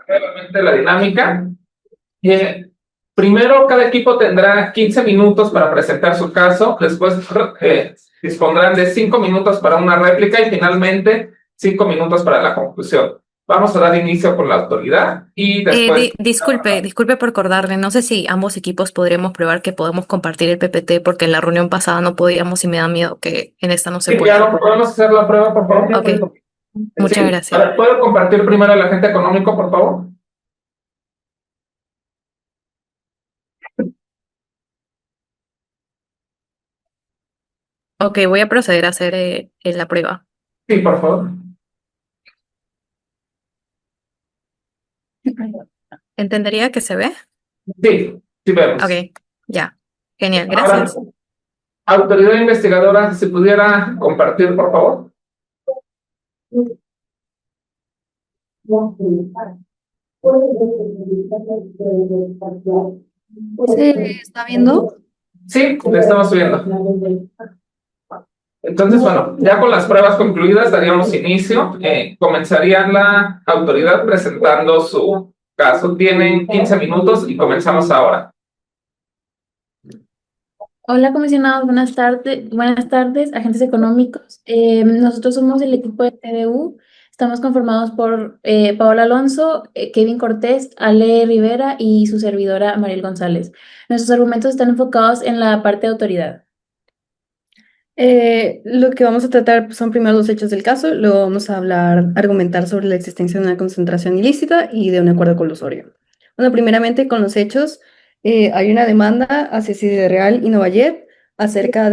Nuevamente la dinámica. Eh, Primero, cada equipo tendrá 15 minutos para presentar su caso, después dispondrán de 5 minutos para una réplica y finalmente 5 minutos para la conclusión. Vamos a dar inicio con la autoridad y después... Disculpe por acordarle, no sé si ambos equipos podríamos probar que podemos compartir el PPT porque en la reunión pasada no podíamos y me da miedo que en esta no se Sí, pueda. claro, podemos hacer la prueba, por Ok, favor. muchas Sí, gracias. ¿puedo compartir primero el agente económico, por favor? Ok, voy a proceder a hacer la prueba. Sí, por favor. ¿Entendería que se ve? Sí, sí vemos. Ok, ya. Genial, Ahora, gracias. autoridad investigadora, si pudiera compartir, por favor. ¿Se está viendo? Sí, le estamos subiendo. Entonces, bueno, ya con las pruebas concluidas daríamos inicio. Comenzaría la autoridad presentando su caso. Tienen 15 minutos y comenzamos ahora. Hola, comisionados, buenas tardes, agentes económicos. Nosotros somos el equipo de TDU. Estamos conformados por Paola Alonso, Kevin Cortés, Ale Rivera y su servidora Mariel González. Nuestros argumentos están enfocados en la parte de autoridad. Lo que vamos a tratar son primero los hechos del caso, luego vamos a argumentar sobre la existencia de una concentración ilícita y de un acuerdo colusorio. Bueno, primeramente con los hechos, hay una demanda hacia Ciudad Real y Novayer acerca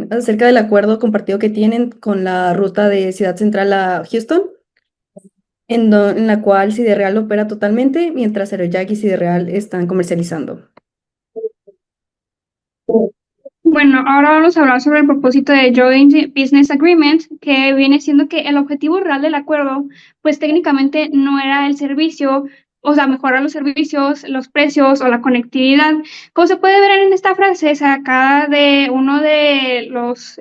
acerca del acuerdo compartido que tienen con la ruta de Ciudad Central a Houston, en la cual Ciudad Real opera totalmente, mientras Aerojack y Ciudad Real están comercializando. Bueno, ahora vamos a hablar sobre el propósito de Joint Business Agreement, que viene siendo que el objetivo real del acuerdo, pues técnicamente no era el servicio, o sea, mejorar los servicios, los precios o la conectividad. Como se puede ver en esta frase, sacada de uno de los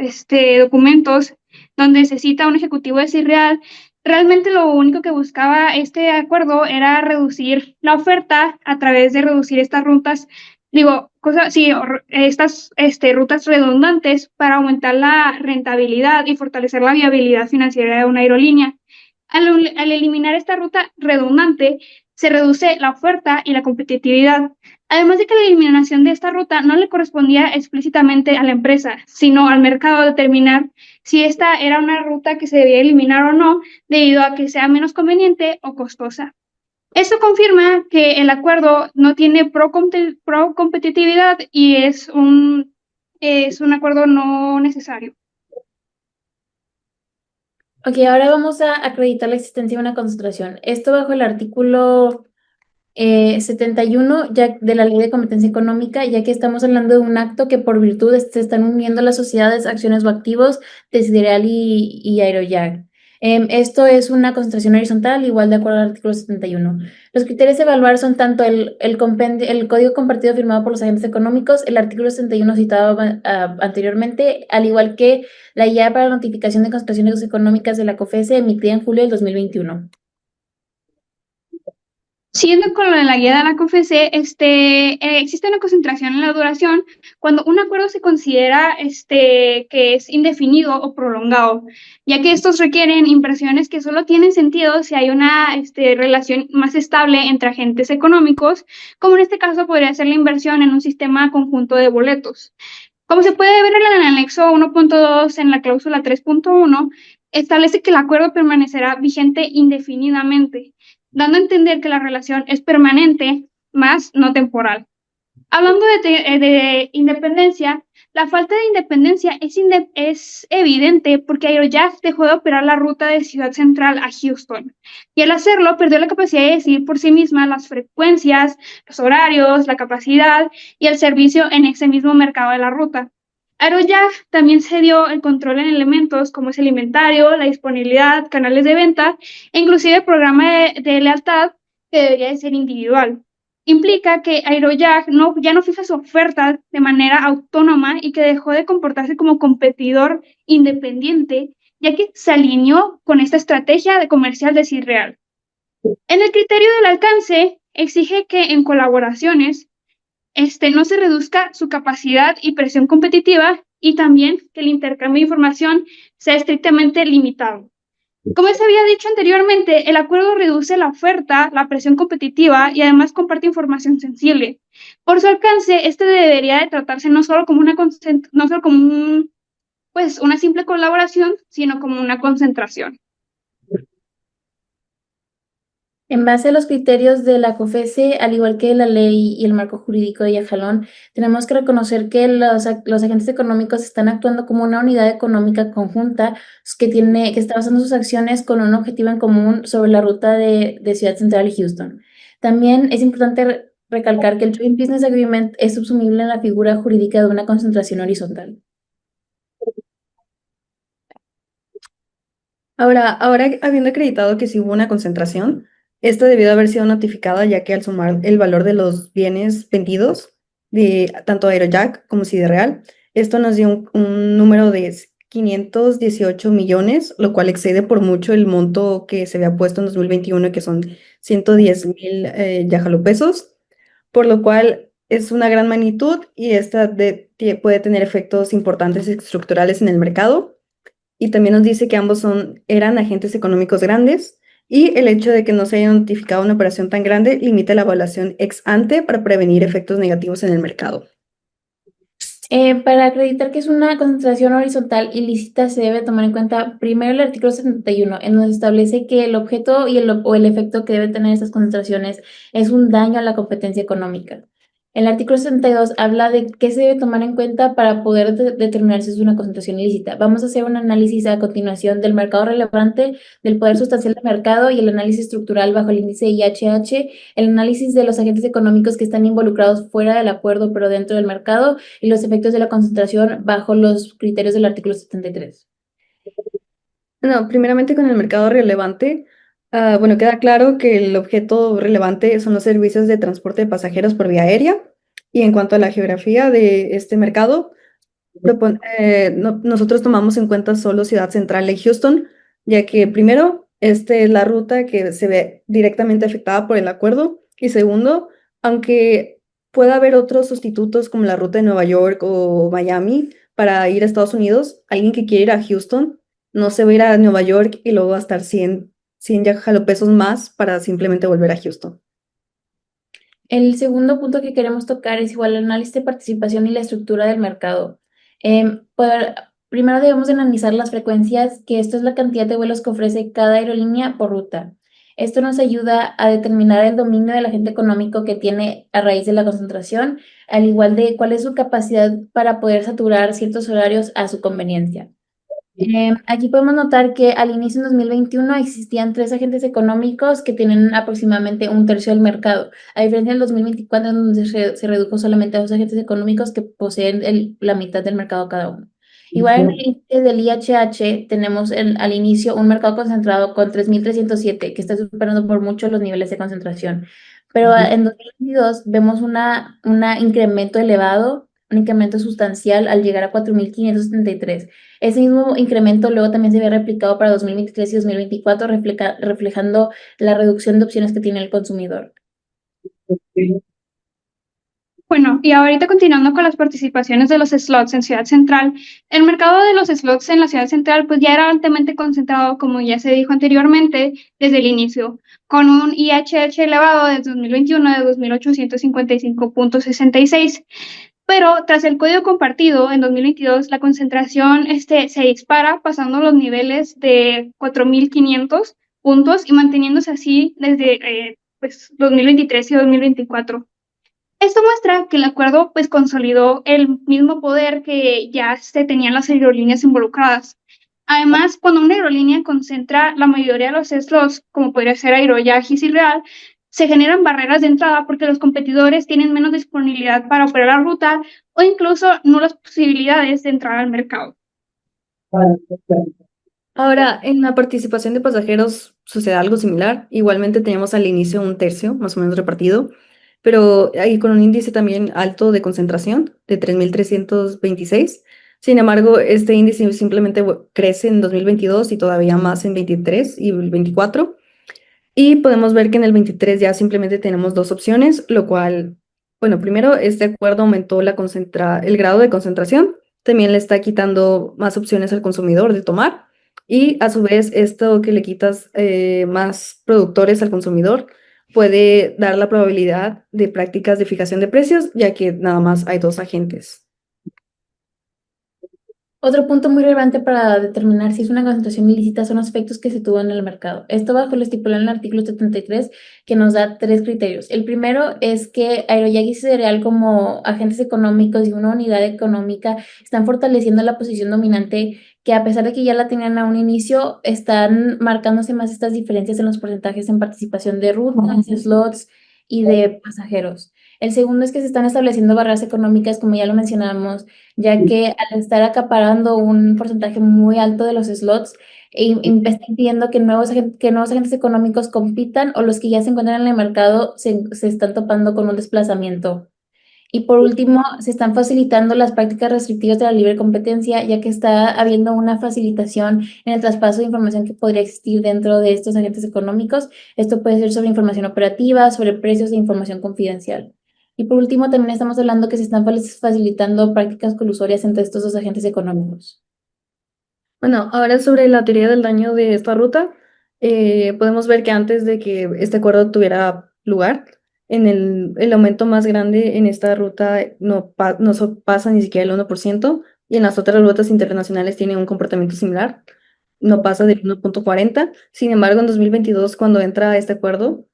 documentos donde se cita a un ejecutivo de Cirreal, realmente lo único que buscaba este acuerdo era reducir la oferta a través de reducir estas rutas. Digo, sí, estas rutas redundantes para aumentar la rentabilidad y fortalecer la viabilidad financiera de una aerolínea. Al eliminar esta ruta redundante, se reduce la oferta y la competitividad. Además de que la eliminación de esta ruta no le correspondía explícitamente a la empresa, sino al mercado determinar si esta era una ruta que se debía eliminar o no, debido a que sea menos conveniente o costosa. Esto confirma que el acuerdo no tiene pro-competitividad y es un acuerdo no necesario. Ok, ahora vamos a acreditar la existencia de una concentración. Esto bajo el artículo 71 ya de la Ley de Competencia Económica, ya que estamos hablando de un acto que por virtud se están uniendo las sociedades, acciones o activos de Sidereal y Aerojack. Esto es una concentración horizontal, igual de acuerdo al artículo 71. Los criterios a evaluar son tanto el código compartido firmado por los agentes económicos, el artículo 71 citado anteriormente, al igual que la guía para la notificación de concentraciones económicas de la COFESE emitida en julio del 2021. Siguiendo con lo de la guía de la COFESE, existe una concentración en la duración cuando un acuerdo se considera que es indefinido o prolongado, ya que estos requieren inversiones que solo tienen sentido si hay una relación más estable entre agentes económicos, como en este caso podría ser la inversión en un sistema conjunto de boletos. Como se puede ver en el anexo 1.2 en la cláusula 3.1, establece que el acuerdo permanecerá vigente indefinidamente, dando a entender que la relación es permanente, más no temporal. Hablando de independencia, la falta de independencia es evidente porque Aerojack dejó de operar la ruta de Ciudad Central a Houston y al hacerlo perdió la capacidad de decidir por sí misma las frecuencias, los horarios, la capacidad y el servicio en ese mismo mercado de la ruta. Aerojack también cedió el control en elementos como es el inventario, la disponibilidad, canales de venta e inclusive el programa de lealtad que debería de ser individual. Implica que Aerojack ya no fija su oferta de manera autónoma y que dejó de comportarse como competidor independiente ya que se alineó con esta estrategia de comercial de Real. En el criterio del alcance, exige que en colaboraciones no se reduzca su capacidad y presión competitiva y también que el intercambio de información sea estrictamente limitado. Como se había dicho anteriormente, el acuerdo reduce la oferta, la presión competitiva y además comparte información sensible. Por su alcance, debería de tratarse no solo como una simple colaboración, sino como una concentración. En base a los criterios de la COFESE, al igual que la ley y el marco jurídico de Yajalón, tenemos que reconocer que los agentes económicos están actuando como una unidad económica conjunta que está basando sus acciones con un objetivo en común sobre la ruta de Ciudad Central y Houston. También es importante recalcar que el Joint Business Agreement es subsumible en la figura jurídica de una concentración horizontal. Ahora, habiendo acreditado que sí hubo una concentración, esta debió de haber sido notificada ya que al sumar el valor de los bienes vendidos de tanto Aerojack como Sidereal, esto nos dio un número de 518 millones, lo cual excede por mucho el monto que se había puesto en 2021, que son 110,000 pesos, por lo cual es una gran magnitud y puede tener efectos importantes y estructurales en el mercado. Y también nos dice que ambos eran agentes económicos grandes y el hecho de que no se haya notificado una operación tan grande limita la evaluación ex ante para prevenir efectos negativos en el mercado. Para acreditar que es una concentración horizontal ilícita se debe tomar en cuenta primero el artículo 71, en donde establece que el objeto o el efecto que debe tener estas concentraciones es un daño a la competencia económica. El artículo 62 habla de qué se debe tomar en cuenta para poder determinar si es una concentración ilícita. Vamos a hacer un análisis a continuación del mercado relevante, del poder sustancial del mercado y el análisis estructural bajo el índice IHH, el análisis de los agentes económicos que están involucrados fuera del acuerdo pero dentro del mercado y los efectos de la concentración bajo los criterios del artículo 73. No, primeramente con el mercado relevante, bueno, queda claro que el objeto relevante son los servicios de transporte de pasajeros por vía aérea. Y en cuanto a la geografía de este mercado, nosotros tomamos en cuenta solo Ciudad Central y Houston, ya que primero, esta es la ruta que se ve directamente afectada por el acuerdo. Y segundo, aunque pueda haber otros sustitutos como la ruta de Nueva York o Miami para ir a Estados Unidos, alguien que quiere ir a Houston no se va a ir a Nueva York y luego va a estar 100 pesos más para simplemente volver a Houston. El segundo punto que queremos tocar es igual el análisis de participación y la estructura del mercado. Primero debemos de analizar las frecuencias, que esto es la cantidad de vuelos que ofrece cada aerolínea por ruta. Esto nos ayuda a determinar el dominio del agente económico que tiene a raíz de la concentración, al igual de cuál es su capacidad para poder saturar ciertos horarios a su conveniencia. Aquí podemos notar que al inicio en 2021 existían 3 agentes económicos que tienen aproximadamente un tercio del mercado, a diferencia del 2024 en donde se redujo solamente a 2 agentes económicos que poseen la mitad del mercado cada uno. Igual en el índice del IHH tenemos al inicio un mercado concentrado con 3.307 que está superando por mucho los niveles de concentración, pero en 2022 vemos un incremento elevado, un incremento sustancial al llegar a 4.573. Ese mismo incremento luego también se ve replicado para 2023 y 2024, reflejando la reducción de opciones que tiene el consumidor. Bueno, y ahorita continuando con las participaciones de los slots en Ciudad Central, el mercado de los slots en la Ciudad Central pues ya era altamente concentrado, como ya se dijo anteriormente, desde el inicio, con un IHH elevado desde 2021 de 2.855.66. Pero tras el código compartido en 2022, la concentración se dispara, pasando los niveles de 4.500 puntos y manteniéndose así desde 2023 y 2024. Esto muestra que el acuerdo pues consolidó el mismo poder que ya se tenían las aerolíneas involucradas. Además, cuando una aerolínea concentra la mayoría de los slots, como podría ser Aerojack y Real, se generan barreras de entrada porque los competidores tienen menos disponibilidad para operar la ruta o incluso nulas posibilidades de entrar al mercado. Ahora, en la participación de pasajeros sucede algo similar. Igualmente teníamos al inicio un tercio, más o menos repartido, pero ahí con un índice también alto de concentración, de 3.326, Sin embargo, este índice simplemente crece en 2022 y todavía más en 23 y el 24. Y podemos ver que en el 23 ya simplemente tenemos dos opciones, lo cual, bueno, primero este acuerdo aumentó el grado de concentración, también le está quitando más opciones al consumidor de tomar y a su vez esto que le quitas más productores al consumidor puede dar la probabilidad de prácticas de fijación de precios, ya que nada más hay dos agentes. Otro punto muy relevante para determinar si es una concentración ilícita son los efectos que se tuvo en el mercado. Esto bajo lo estipulado en el artículo 73, que nos da tres criterios. El primero es que Aeroyak y Cereal, como agentes económicos y una unidad económica, están fortaleciendo la posición dominante, que a pesar de que ya la tenían a un inicio, están marcándose más estas diferencias en los porcentajes en participación de rutas, slots y de pasajeros. El segundo es que se están estableciendo barreras económicas, como ya lo mencionamos, ya que al estar acaparando un porcentaje muy alto de los slots, está impidiendo que nuevos agentes económicos compitan, o los que ya se encuentran en el mercado se están topando con un desplazamiento. Y por último, se están facilitando las prácticas restrictivas de la libre competencia, ya que está habiendo una facilitación en el traspaso de información que podría existir dentro de estos agentes económicos. Esto puede ser sobre información operativa, sobre precios e información confidencial. Y por último, también estamos hablando que se están facilitando prácticas colusorias entre estos dos agentes económicos. Bueno, ahora sobre la teoría del daño de esta ruta, podemos ver que antes de que este acuerdo tuviera lugar, el aumento más grande en esta ruta no pasa ni siquiera el 1%, y en las otras rutas internacionales tiene un comportamiento similar, no pasa del 1.40. Sin embargo, en 2022, cuando entra este acuerdo,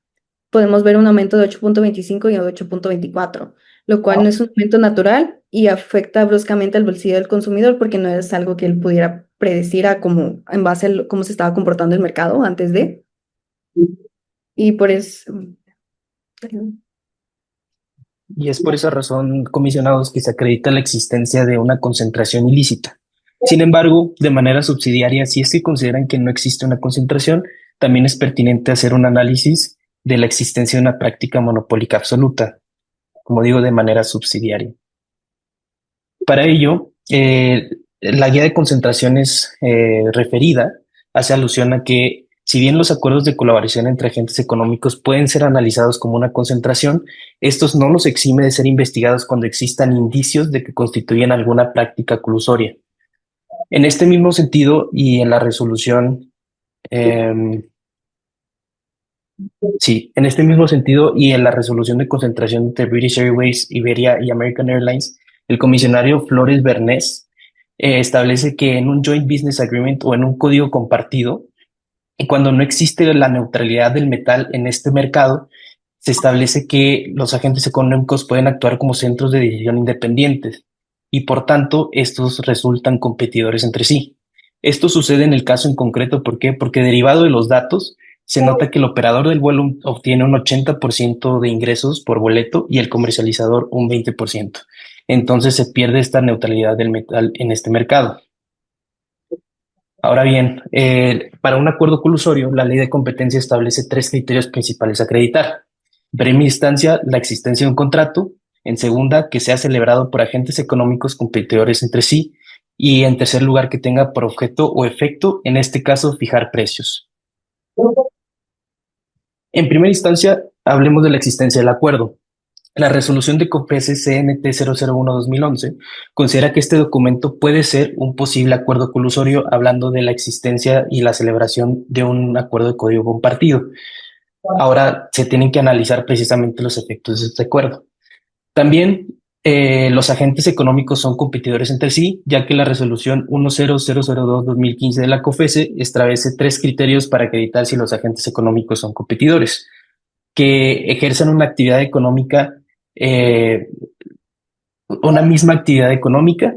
podemos ver un aumento de 8.25 y 8.24, lo cual no es un aumento natural y afecta bruscamente al bolsillo del consumidor porque no es algo que él pudiera predecir en base a cómo se estaba comportando el mercado antes de. Y por eso. Y es por esa razón, comisionados, que se acredita la existencia de una concentración ilícita. Sin embargo, de manera subsidiaria, si es que consideran que no existe una concentración, también es pertinente hacer un análisis de la existencia de una práctica monopólica absoluta, como digo, de manera subsidiaria. Para ello, la guía de concentraciones referida hace alusión a que, si bien los acuerdos de colaboración entre agentes económicos pueden ser analizados como una concentración, estos no los exime de ser investigados cuando existan indicios de que constituyen alguna práctica colusoria. En este mismo sentido, y en la resolución, en este mismo sentido y en la resolución de concentración entre British Airways, Iberia y American Airlines, el comisionario Flores Bernés establece que en un Joint Business Agreement o en un código compartido, y cuando no existe la neutralidad del metal en este mercado, se establece que los agentes económicos pueden actuar como centros de decisión independientes y por tanto estos resultan competidores entre sí. Esto sucede en el caso en concreto, ¿por qué? Porque derivado de los datos se nota que el operador del vuelo obtiene un 80% de ingresos por boleto y el comercializador un 20%. Entonces se pierde esta neutralidad del metal en este mercado. Ahora bien, para un acuerdo colusorio, la ley de competencia establece tres criterios principales a acreditar. En primera instancia, la existencia de un contrato. En segunda, que sea celebrado por agentes económicos competidores entre sí. Y en tercer lugar, que tenga por objeto o efecto, en este caso, fijar precios. En primera instancia, hablemos de la existencia del acuerdo. La resolución de COFECE CNT 001-2011 considera que este documento puede ser un posible acuerdo colusorio, hablando de la existencia y la celebración de un acuerdo de código compartido. Ahora se tienen que analizar precisamente los efectos de este acuerdo. También los agentes económicos son competidores entre sí, ya que la resolución 10002-2015 de la COFECE establece tres criterios para acreditar si los agentes económicos son competidores: que ejerzan una actividad económica, una misma actividad económica,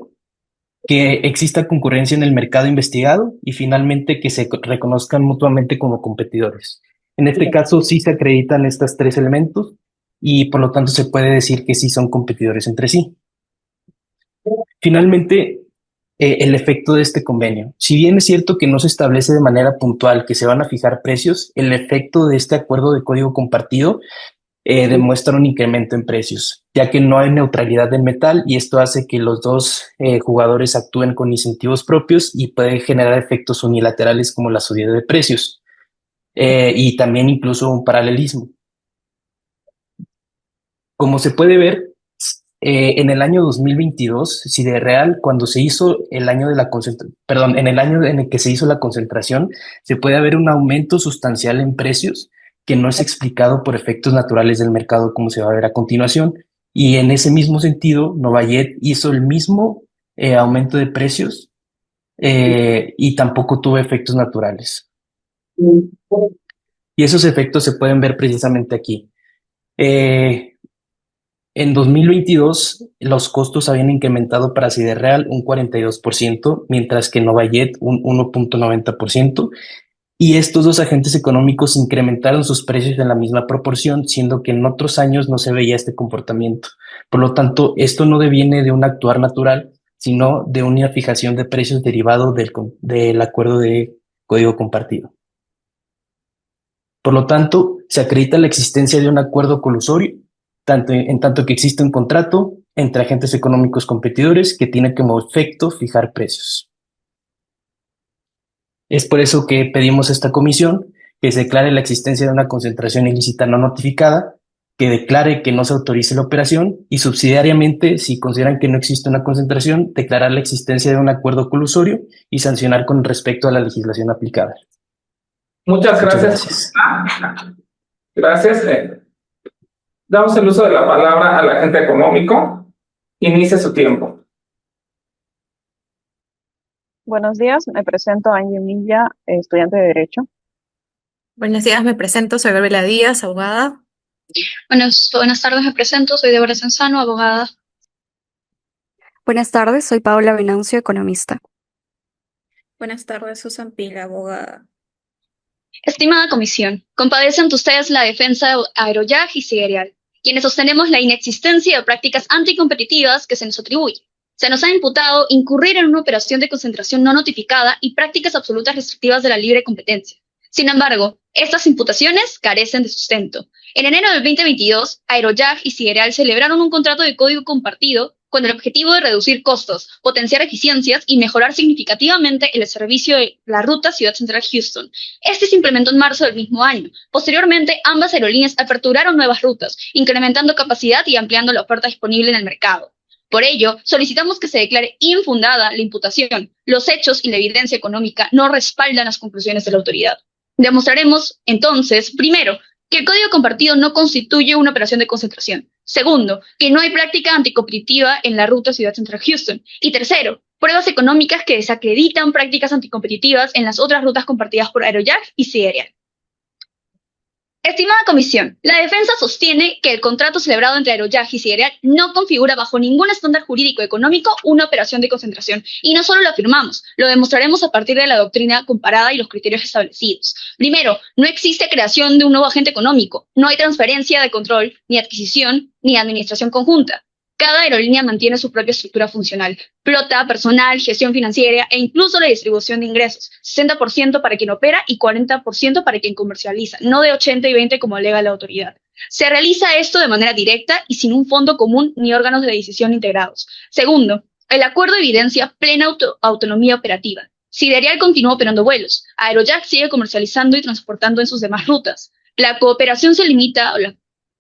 que exista concurrencia en el mercado investigado y finalmente que se reconozcan mutuamente como competidores. En este caso sí se acreditan estos tres elementos y por lo tanto se puede decir que sí son competidores entre sí. Finalmente, el efecto de este convenio. Si bien es cierto que no se establece de manera puntual que se van a fijar precios, el efecto de este acuerdo de código compartido demuestra un incremento en precios, ya que no hay neutralidad del metal y esto hace que los dos jugadores actúen con incentivos propios y puede generar efectos unilaterales como la subida de precios y también incluso un paralelismo. Como se puede ver, en el año 2022, Sidereal, cuando se hizo el año de la concentración, en el año en el que se hizo la concentración, se puede ver un aumento sustancial en precios que no es explicado por efectos naturales del mercado, como se va a ver a continuación. Y en ese mismo sentido, Novayet hizo el mismo aumento de precios y tampoco tuvo efectos naturales. Y esos efectos se pueden ver precisamente aquí. En 2022, los costos habían incrementado para Sidereal un 42%, mientras que Novayet un 1.90%, y estos dos agentes económicos incrementaron sus precios en la misma proporción, siendo que en otros años no se veía este comportamiento. Por lo tanto, esto no deviene de un actuar natural, sino de una fijación de precios derivado del acuerdo de código compartido. Por lo tanto, se acredita la existencia de un acuerdo colusorio en tanto que existe un contrato entre agentes económicos competidores que tiene como efecto fijar precios. Es por eso que pedimos a esta comisión que se declare la existencia de una concentración ilícita no notificada, que declare que no se autorice la operación y subsidiariamente, si consideran que no existe una concentración, declarar la existencia de un acuerdo colusorio y sancionar con respecto a la legislación aplicada. Muchas Muchas gracias. gracias. Gracias. Damos el uso de la palabra al agente económico. Inicie su tiempo. Buenos días, me presento Angie Milla, estudiante de Derecho. Buenos días, me presento, soy Gabriela Díaz, abogada. Buenas tardes, me presento, soy Débora Senzano, abogada. Buenas tardes, soy Paola Venancio, economista. Buenas tardes, Susan Pila, abogada. Estimada comisión, compadece ante ustedes la defensa de Aeroyag y Sidereal, quienes sostenemos la inexistencia de prácticas anticompetitivas que se nos atribuye. Se nos ha imputado incurrir en una operación de concentración no notificada y prácticas absolutas restrictivas de la libre competencia. Sin embargo, estas imputaciones carecen de sustento. En enero del 2022, Aeroyag y Sidereal celebraron un contrato de código compartido con el objetivo de reducir costos, potenciar eficiencias y mejorar significativamente el servicio de la ruta Ciudad Central Houston. Este se implementó en marzo del mismo año. Posteriormente, ambas aerolíneas aperturaron nuevas rutas, incrementando capacidad y ampliando la oferta disponible en el mercado. Por ello, solicitamos que se declare infundada la imputación. Los hechos y la evidencia económica no respaldan las conclusiones de la autoridad. Demostraremos, entonces, primero, que el código compartido no constituye una operación de concentración. Segundo, que no hay práctica anticompetitiva en la ruta Ciudad Central Houston. Y tercero, pruebas económicas que desacreditan prácticas anticompetitivas en las otras rutas compartidas por Aeroyag y Sidereal. Estimada comisión, la defensa sostiene que el contrato celebrado entre Aeroyag y Sidereal no configura bajo ningún estándar jurídico económico una operación de concentración. Y no solo lo afirmamos, lo demostraremos a partir de la doctrina comparada y los criterios establecidos. Primero, no existe creación de un nuevo agente económico, no hay transferencia de control, ni adquisición, ni administración conjunta. Cada aerolínea mantiene su propia estructura funcional, flota, personal, gestión financiera e incluso la distribución de ingresos, 60% para quien opera y 40% para quien comercializa, no de 80 y 20 como alega la autoridad. Se realiza esto de manera directa y sin un fondo común ni órganos de decisión integrados. Segundo, el acuerdo evidencia plena autonomía operativa. Sidereal continúa operando vuelos, Aeroyag sigue comercializando y transportando en sus demás rutas. La cooperación se limita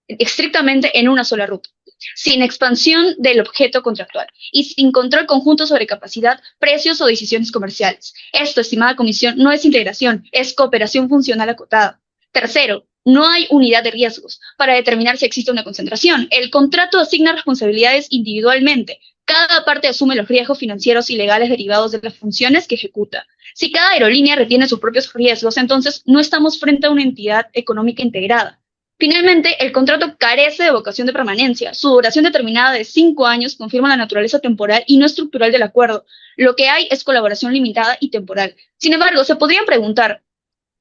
estrictamente en una sola ruta, sin expansión del objeto contractual y sin control conjunto sobre capacidad, precios o decisiones comerciales. Esto, estimada comisión, no es integración, es cooperación funcional acotada. Tercero, no hay unidad de riesgos para determinar si existe una concentración. El contrato asigna responsabilidades individualmente. Cada parte asume los riesgos financieros y legales derivados de las funciones que ejecuta. Si cada aerolínea retiene sus propios riesgos, entonces no estamos frente a una entidad económica integrada. Finalmente, el contrato carece de vocación de permanencia. Su duración determinada de 5 años confirma la naturaleza temporal y no estructural del acuerdo. Lo que hay es colaboración limitada y temporal. Sin embargo, se podrían preguntar,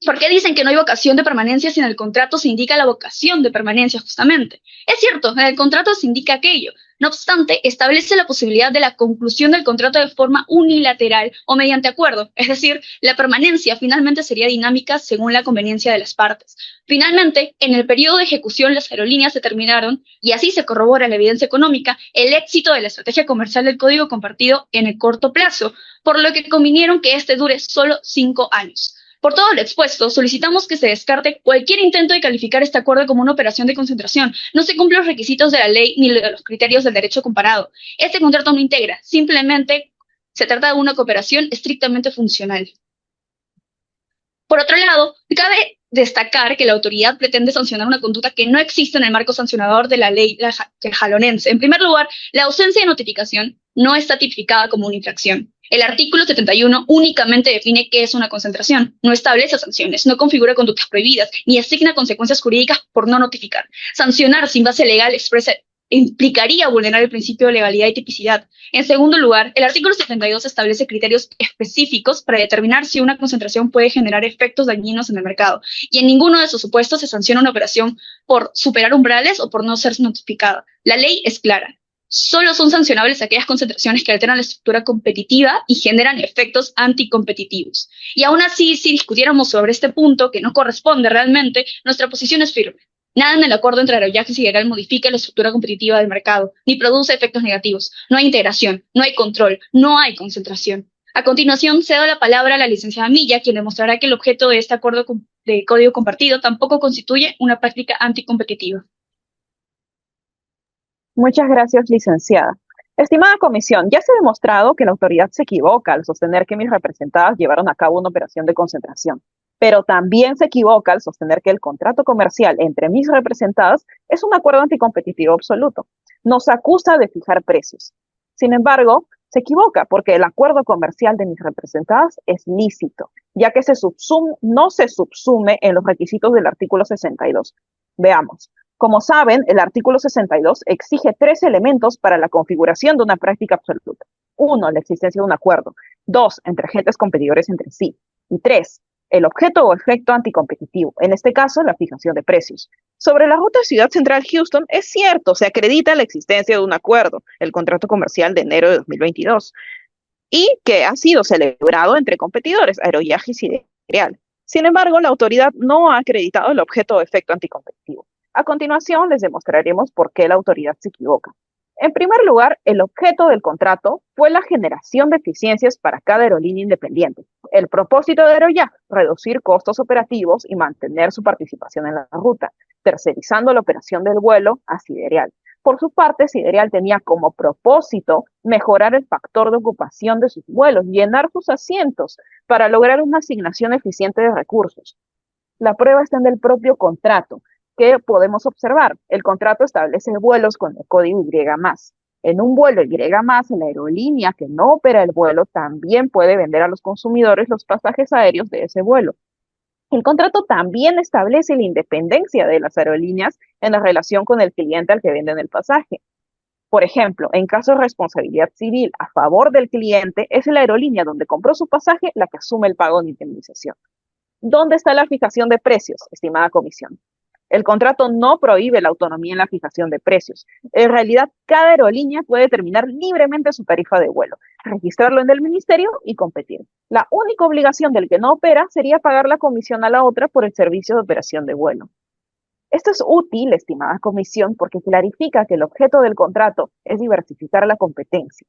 ¿por qué dicen que no hay vocación de permanencia si en el contrato se indica la vocación de permanencia justamente? Es cierto, en el contrato se indica aquello. No obstante, establece la posibilidad de la conclusión del contrato de forma unilateral o mediante acuerdo, es decir, la permanencia finalmente sería dinámica según la conveniencia de las partes. Finalmente, en el periodo de ejecución las aerolíneas determinaron, y así se corrobora la evidencia económica, el éxito de la estrategia comercial del código compartido en el corto plazo, por lo que convinieron que este dure solo 5 años. Por todo lo expuesto, solicitamos que se descarte cualquier intento de calificar este acuerdo como una operación de concentración. No se cumplen los requisitos de la ley ni de los criterios del derecho comparado. Este contrato no integra, simplemente se trata de una cooperación estrictamente funcional. Por otro lado, cabe destacar que la autoridad pretende sancionar una conducta que no existe en el marco sancionador de la ley jalonense. En primer lugar, la ausencia de notificación no está tipificada como una infracción. El artículo 71 únicamente define qué es una concentración, no establece sanciones, no configura conductas prohibidas, ni asigna consecuencias jurídicas por no notificar. Sancionar sin base legal expresa implicaría vulnerar el principio de legalidad y tipicidad. En segundo lugar, el artículo 72 establece criterios específicos para determinar si una concentración puede generar efectos dañinos en el mercado, y en ninguno de esos supuestos se sanciona una operación por superar umbrales o por no ser notificada. La ley es clara. Solo son sancionables aquellas concentraciones que alteran la estructura competitiva y generan efectos anticompetitivos. Y aún así, si discutiéramos sobre este punto, que no corresponde realmente, nuestra posición es firme. Nada en el acuerdo entre Aerojack y Sideral modifica la estructura competitiva del mercado, ni produce efectos negativos. No hay integración, no hay control, no hay concentración. A continuación, cedo la palabra a la licenciada Milla, quien demostrará que el objeto de este acuerdo de código compartido tampoco constituye una práctica anticompetitiva. Muchas gracias, licenciada. Estimada comisión, ya se ha demostrado que la autoridad se equivoca al sostener que mis representadas llevaron a cabo una operación de concentración, pero también se equivoca al sostener que el contrato comercial entre mis representadas es un acuerdo anticompetitivo absoluto. Nos acusa de fijar precios. Sin embargo, se equivoca porque el acuerdo comercial de mis representadas es lícito, ya que no se subsume en los requisitos del artículo 62. Veamos. Como saben, el artículo 62 exige 3 elementos para la configuración de una práctica absoluta. 1, la existencia de un acuerdo. 2, entre agentes competidores entre sí. Y 3, el objeto o efecto anticompetitivo, en este caso, la fijación de precios. Sobre la ruta Ciudad Central Houston, es cierto, se acredita la existencia de un acuerdo, el contrato comercial de enero de 2022, y que ha sido celebrado entre competidores, Aerojack y Sideral. Sin embargo, la autoridad no ha acreditado el objeto o efecto anticompetitivo. A continuación, les demostraremos por qué la autoridad se equivoca. En primer lugar, el objeto del contrato fue la generación de eficiencias para cada aerolínea independiente. El propósito de Aerojack, reducir costos operativos y mantener su participación en la ruta, tercerizando la operación del vuelo a Sideral. Por su parte, Sideral tenía como propósito mejorar el factor de ocupación de sus vuelos, llenar sus asientos para lograr una asignación eficiente de recursos. La prueba está en el propio contrato, que podemos observar. El contrato establece vuelos con el código Y+. En un vuelo Y+, la aerolínea que no opera el vuelo también puede vender a los consumidores los pasajes aéreos de ese vuelo. El contrato también establece la independencia de las aerolíneas en la relación con el cliente al que venden el pasaje. Por ejemplo, en caso de responsabilidad civil a favor del cliente, es la aerolínea donde compró su pasaje la que asume el pago de indemnización. ¿Dónde está la fijación de precios, estimada comisión? El contrato no prohíbe la autonomía en la fijación de precios. En realidad, cada aerolínea puede determinar libremente su tarifa de vuelo, registrarlo en el ministerio y competir. La única obligación del que no opera sería pagar la comisión a la otra por el servicio de operación de vuelo. Esto es útil, estimada comisión, porque clarifica que el objeto del contrato es diversificar la competencia.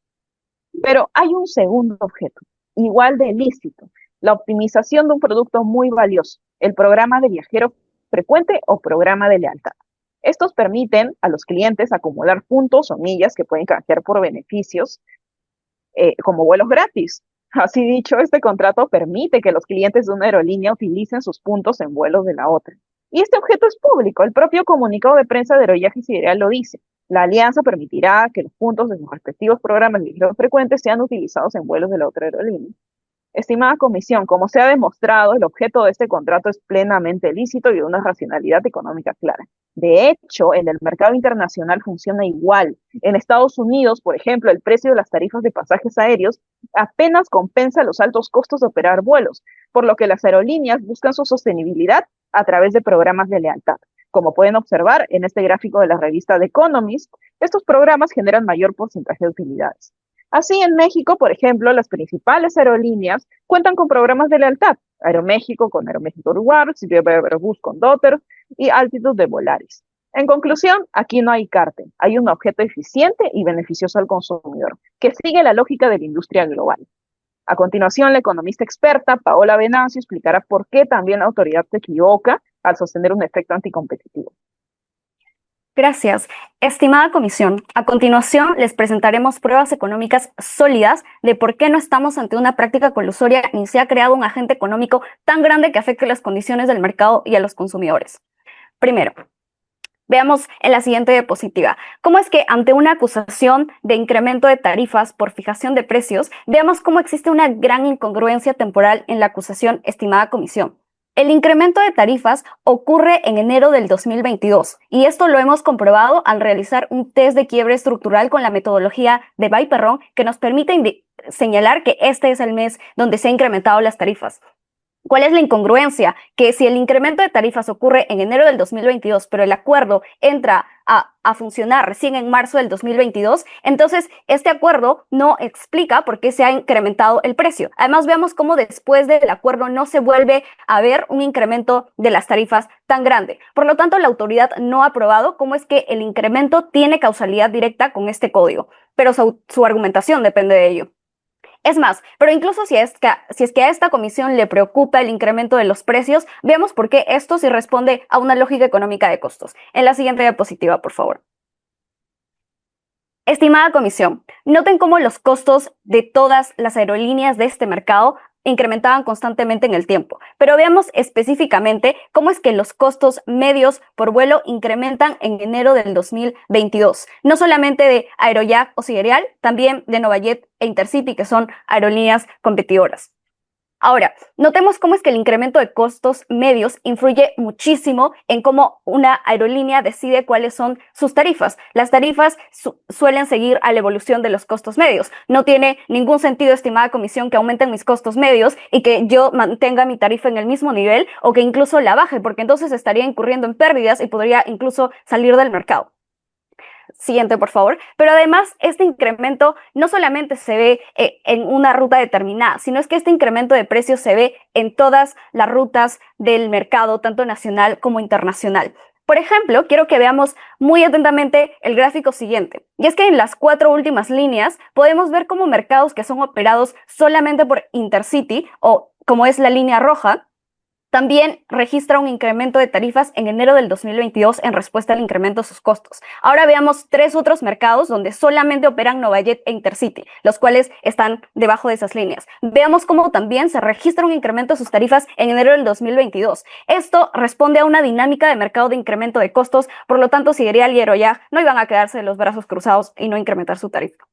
Pero hay un segundo objeto, igual de ilícito, la optimización de un producto muy valioso, el programa de viajero frecuente o programa de lealtad. Estos permiten a los clientes acumular puntos o millas que pueden canjear por beneficios como vuelos gratis. Así dicho, este contrato permite que los clientes de una aerolínea utilicen sus puntos en vuelos de la otra. Y este objeto es público. El propio comunicado de prensa de Aerojack y Sideral lo dice. La alianza permitirá que los puntos de sus respectivos programas de viajeros frecuentes sean utilizados en vuelos de la otra aerolínea. Estimada comisión, como se ha demostrado, el objeto de este contrato es plenamente lícito y de una racionalidad económica clara. De hecho, en el mercado internacional funciona igual. En Estados Unidos, por ejemplo, el precio de las tarifas de pasajes aéreos apenas compensa los altos costos de operar vuelos, por lo que las aerolíneas buscan su sostenibilidad a través de programas de lealtad. Como pueden observar en este gráfico de la revista The Economist, estos programas generan mayor porcentaje de utilidades. Así, en México, por ejemplo, las principales aerolíneas cuentan con programas de lealtad. Aeroméxico con Aeroméxico Rewards, Viva Aerobús con Dotter y Altitude de Volaris. En conclusión, aquí no hay cártel, hay un objeto eficiente y beneficioso al consumidor, que sigue la lógica de la industria global. A continuación, la economista experta Paola Venancio explicará por qué también la autoridad se equivoca al sostener un efecto anticompetitivo. Gracias. Estimada comisión, a continuación les presentaremos pruebas económicas sólidas de por qué no estamos ante una práctica colusoria ni se ha creado un agente económico tan grande que afecte las condiciones del mercado y a los consumidores. Primero, veamos en la siguiente diapositiva, cómo es que ante una acusación de incremento de tarifas por fijación de precios, veamos cómo existe una gran incongruencia temporal en la acusación, estimada comisión. El incremento de tarifas ocurre en enero del 2022 y esto lo hemos comprobado al realizar un test de quiebre estructural con la metodología de Bay-Perron que nos permite señalar que este es el mes donde se han incrementado las tarifas. ¿Cuál es la incongruencia? Que si el incremento de tarifas ocurre en enero del 2022, pero el acuerdo entra a funcionar recién en marzo del 2022, entonces este acuerdo no explica por qué se ha incrementado el precio. Además, veamos cómo después del acuerdo no se vuelve a ver un incremento de las tarifas tan grande. Por lo tanto, la autoridad no ha probado cómo es que el incremento tiene causalidad directa con este código, pero su argumentación depende de ello. Es más, pero incluso si es que a esta comisión le preocupa el incremento de los precios, veamos por qué esto sí responde a una lógica económica de costos. En la siguiente diapositiva, por favor. Estimada comisión, noten cómo los costos de todas las aerolíneas de este mercado incrementaban constantemente en el tiempo, pero veamos específicamente cómo es que los costos medios por vuelo incrementan en enero del 2022, no solamente de Aerojack o Sidereal, también de Novajet e Intercity, que son aerolíneas competidoras. Ahora, notemos cómo es que el incremento de costos medios influye muchísimo en cómo una aerolínea decide cuáles son sus tarifas. Las tarifas suelen seguir a la evolución de los costos medios. No tiene ningún sentido, estimada comisión, que aumenten mis costos medios y que yo mantenga mi tarifa en el mismo nivel o que incluso la baje, porque entonces estaría incurriendo en pérdidas y podría incluso salir del mercado. Siguiente, por favor. Pero además, este incremento no solamente se ve en una ruta determinada, sino es que este incremento de precios se ve en todas las rutas del mercado, tanto nacional como internacional. Por ejemplo, quiero que veamos muy atentamente el gráfico siguiente. Y es que en las 4 últimas líneas podemos ver cómo mercados que son operados solamente por Intercity, o como es la línea roja, también registra un incremento de tarifas en enero del 2022 en respuesta al incremento de sus costos. Ahora veamos 3 otros mercados donde solamente operan Novajet e Intercity, los cuales están debajo de esas líneas. Veamos cómo también se registra un incremento de sus tarifas en enero del 2022. Esto responde a una dinámica de mercado de incremento de costos, por lo tanto, Sidereal y Aerojack no iban a quedarse de los brazos cruzados y no incrementar su tarifa.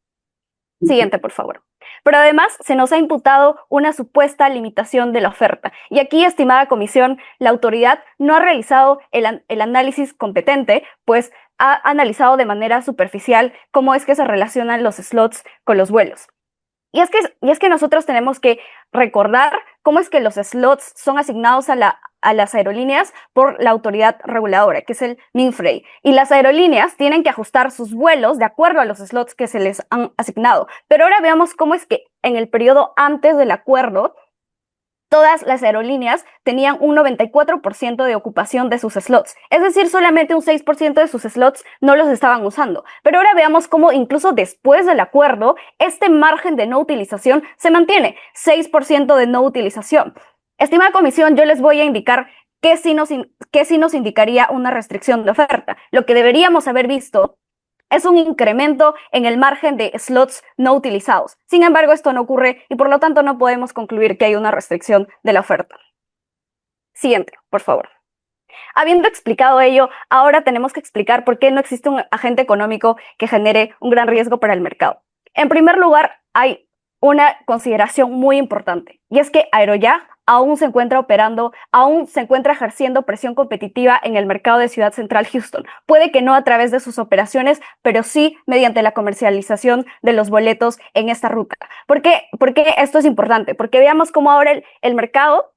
Siguiente, por favor. Pero además se nos ha imputado una supuesta limitación de la oferta. Y aquí, estimada comisión, la autoridad no ha realizado el análisis competente, pues ha analizado de manera superficial cómo es que se relacionan los slots con los vuelos. Y es que nosotros tenemos que recordar cómo es que los slots son asignados a las aerolíneas por la autoridad reguladora, que es el MINFREI. Y las aerolíneas tienen que ajustar sus vuelos de acuerdo a los slots que se les han asignado. Pero ahora veamos cómo es que en el periodo antes del acuerdo, todas las aerolíneas tenían un 94% de ocupación de sus slots. Es decir, solamente un 6% de sus slots no los estaban usando. Pero ahora veamos cómo incluso después del acuerdo, este margen de no utilización se mantiene. 6% de no utilización. Estimada comisión, yo les voy a indicar qué sí nos indicaría una restricción de oferta. Lo que deberíamos haber visto es un incremento en el margen de slots no utilizados. Sin embargo, esto no ocurre y por lo tanto no podemos concluir que hay una restricción de la oferta. Siguiente, por favor. Habiendo explicado ello, ahora tenemos que explicar por qué no existe un agente económico que genere un gran riesgo para el mercado. En primer lugar, hay una consideración muy importante, y es que Aerojack aún se encuentra operando, aún se encuentra ejerciendo presión competitiva en el mercado de Ciudad Central Houston. Puede que no a través de sus operaciones, pero sí mediante la comercialización de los boletos en esta ruta. ¿Por qué esto es importante? Porque veamos cómo ahora el mercado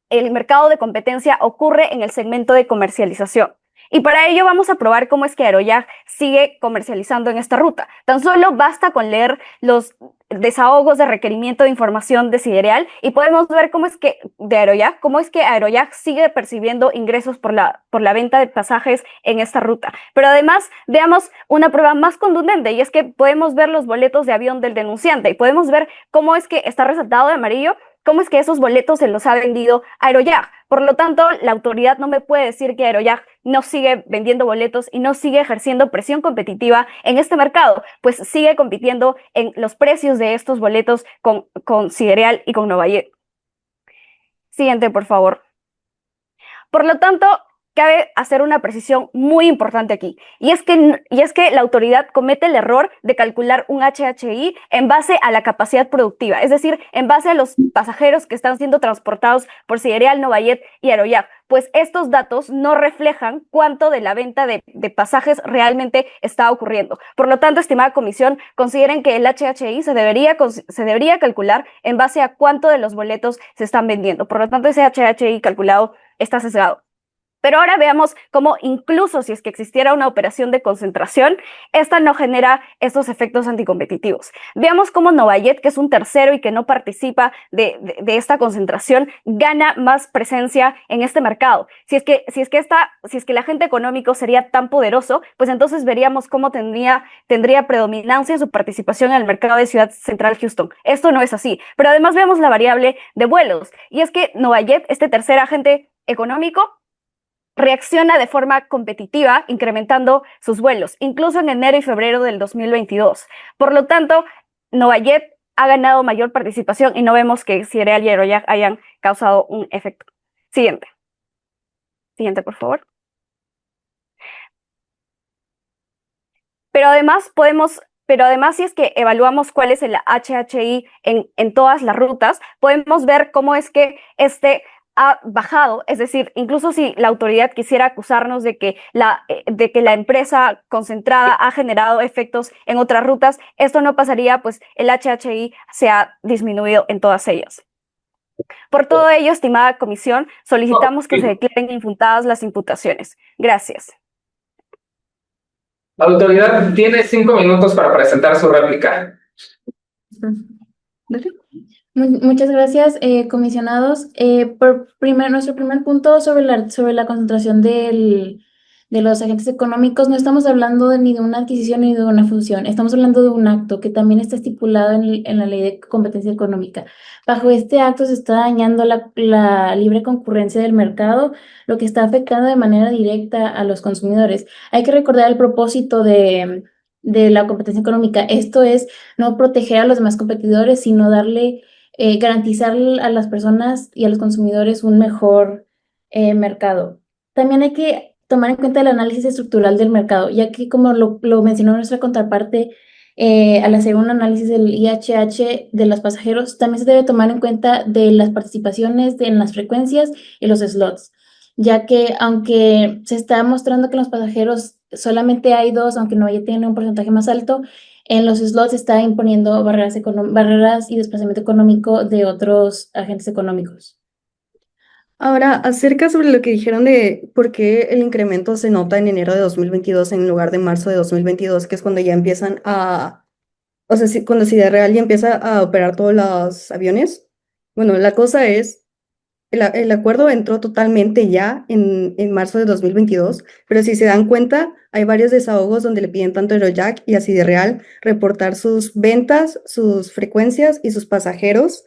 de competencia ocurre en el segmento de comercialización. Y para ello vamos a probar cómo es que Aeroyak sigue comercializando en esta ruta. Tan solo basta con leer los desahogos de requerimiento de información de Sidereal y podemos ver cómo es que Aeroyak sigue percibiendo ingresos por la venta de pasajes en esta ruta. Pero además veamos una prueba más contundente, y es que podemos ver los boletos de avión del denunciante y podemos ver cómo es que está resaltado de amarillo, cómo es que esos boletos se los ha vendido Aeroyak. Por lo tanto, la autoridad no me puede decir que Aeroyak no sigue vendiendo boletos y no sigue ejerciendo presión competitiva en este mercado, pues sigue compitiendo en los precios de estos boletos con Sidereal y con Novayet. Siguiente, por favor. Por lo tanto, cabe hacer una precisión muy importante aquí, y es que la autoridad comete el error de calcular un HHI en base a la capacidad productiva, es decir, en base a los pasajeros que están siendo transportados por Sidereal, Novayet y Aeroyak, pues estos datos no reflejan cuánto de la venta de pasajes realmente está ocurriendo. Por lo tanto, estimada comisión, consideren que el HHI se debería calcular en base a cuánto de los boletos se están vendiendo. Por lo tanto, ese HHI calculado está sesgado. Pero ahora veamos cómo incluso si es que existiera una operación de concentración, esta no genera estos efectos anticompetitivos. Veamos cómo Novayet, que es un tercero y que no participa de esta concentración, gana más presencia en este mercado. Si es que el agente económico sería tan poderoso, pues entonces veríamos cómo tendría predominancia en su participación en el mercado de Ciudad Central Houston. Esto no es así. Pero además veamos la variable de vuelos, y es que Novayet, este tercer agente económico, reacciona de forma competitiva, incrementando sus vuelos, incluso en enero y febrero del 2022. Por lo tanto, Novayet ha ganado mayor participación y no vemos que Sidereal y Aeroyak hayan causado un efecto. Siguiente, por favor. Pero además, si es que evaluamos cuál es el HHI en todas las rutas, podemos ver cómo es que ha bajado, es decir, incluso si la autoridad quisiera acusarnos de que la empresa concentrada ha generado efectos en otras rutas, esto no pasaría, pues el HHI se ha disminuido en todas ellas. Por todo ello, estimada comisión, solicitamos que se declaren infundadas las imputaciones. Gracias. La autoridad tiene 5 minutos para presentar su réplica. Muchas gracias, comisionados. Nuestro primer punto sobre la concentración de los agentes económicos, no estamos hablando ni de una adquisición ni de una fusión, estamos hablando de un acto que también está estipulado en la Ley de Competencia Económica. Bajo este acto se está dañando la libre concurrencia del mercado, lo que está afectando de manera directa a los consumidores. Hay que recordar el propósito de la competencia económica. Esto es no proteger a los demás competidores, sino garantizar a las personas y a los consumidores un mejor mercado. También hay que tomar en cuenta el análisis estructural del mercado, ya que como lo mencionó nuestra contraparte, al hacer un análisis del IHH de los pasajeros, también se debe tomar en cuenta de las participaciones en las frecuencias y los slots, ya que aunque se está mostrando que en los pasajeros solamente hay 2, aunque no tiene un porcentaje más alto, en los slots se está imponiendo barreras y desplazamiento económico de otros agentes económicos. Ahora, acerca sobre lo que dijeron de por qué el incremento se nota en enero de 2022 en lugar de marzo de 2022, que es cuando ya empiezan cuando Sidereal ya empieza a operar todos los aviones. Bueno, la cosa es, el acuerdo entró totalmente ya en marzo de 2022, pero si se dan cuenta, hay varios desahogos donde le piden tanto a Aeroyak y a Sidereal reportar sus ventas, sus frecuencias y sus pasajeros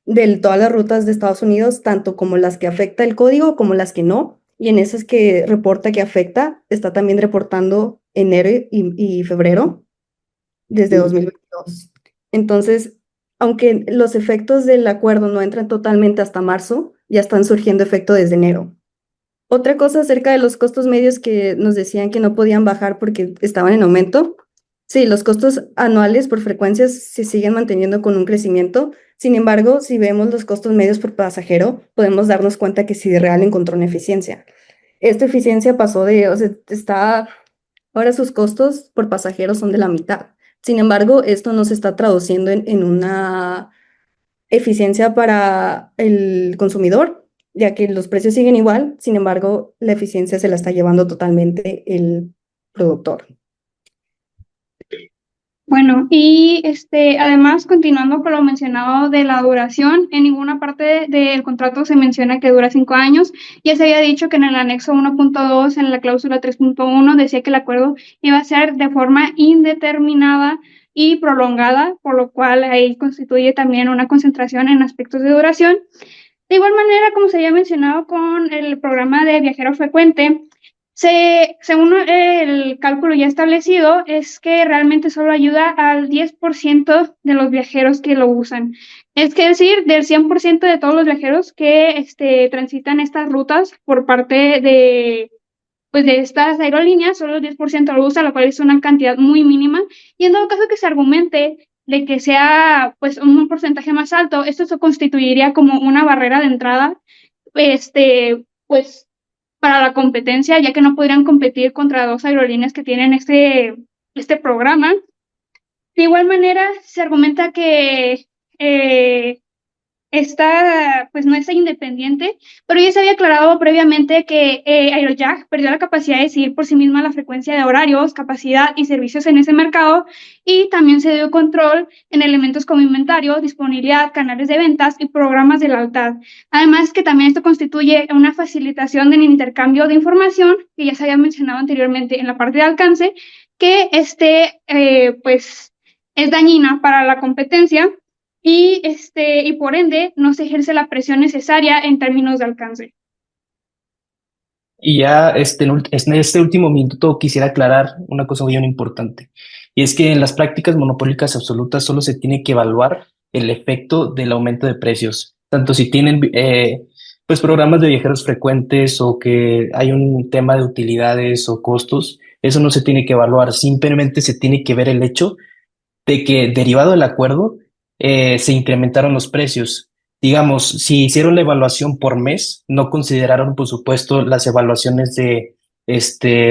de todas las rutas de Estados Unidos, tanto como las que afecta el código como las que no, y en esas que reporta que afecta, está también reportando enero y febrero desde 2022. Entonces, aunque los efectos del acuerdo no entran totalmente hasta marzo, ya están surgiendo efecto desde enero. Otra cosa acerca de los costos medios que nos decían que no podían bajar porque estaban en aumento. Sí, los costos anuales por frecuencias se siguen manteniendo con un crecimiento. Sin embargo, si vemos los costos medios por pasajero, podemos darnos cuenta que Sidereal encontró una eficiencia. Esta eficiencia pasó ahora sus costos por pasajero son de la mitad. Sin embargo, esto no se está traduciendo en una eficiencia para el consumidor, ya que los precios siguen igual, sin embargo, la eficiencia se la está llevando totalmente el productor. Bueno, y además, continuando con lo mencionado de la duración, en ninguna parte del contrato se menciona que dura 5 años. Ya se había dicho que en el anexo 1.2, en la cláusula 3.1, decía que el acuerdo iba a ser de forma indeterminada y prolongada, por lo cual ahí constituye también una concentración en aspectos de duración. De igual manera, como se había mencionado con el programa de viajero frecuente, según el cálculo ya establecido, es que realmente solo ayuda al 10% de los viajeros que lo usan. Es decir, del 100% de todos los viajeros que transitan estas rutas por parte de estas aerolíneas, solo el 10% lo usa, lo cual es una cantidad muy mínima. Y en todo caso que se argumente de que sea pues un porcentaje más alto, esto se constituiría como una barrera de entrada, pues para la competencia, ya que no podrían competir contra 2 aerolíneas que tienen este programa. De igual manera, se argumenta que pues no es independiente, pero ya se había aclarado previamente que Aerojack perdió la capacidad de decidir por sí misma la frecuencia de horarios, capacidad y servicios en ese mercado, y también se dio control en elementos como inventario, disponibilidad, canales de ventas y programas de lealtad. Además que también esto constituye una facilitación del intercambio de información, que ya se había mencionado anteriormente en la parte de alcance, que pues es dañina para la competencia, y por ende no se ejerce la presión necesaria en términos de alcance. Y ya en este último minuto quisiera aclarar una cosa muy importante, y es que en las prácticas monopólicas absolutas solo se tiene que evaluar el efecto del aumento de precios, tanto si tienen pues programas de viajeros frecuentes o que hay un tema de utilidades o costos. Eso no se tiene que evaluar, simplemente se tiene que ver el hecho de que derivado del acuerdo se incrementaron los precios. Digamos, si hicieron la evaluación por mes, no consideraron, por supuesto, las evaluaciones de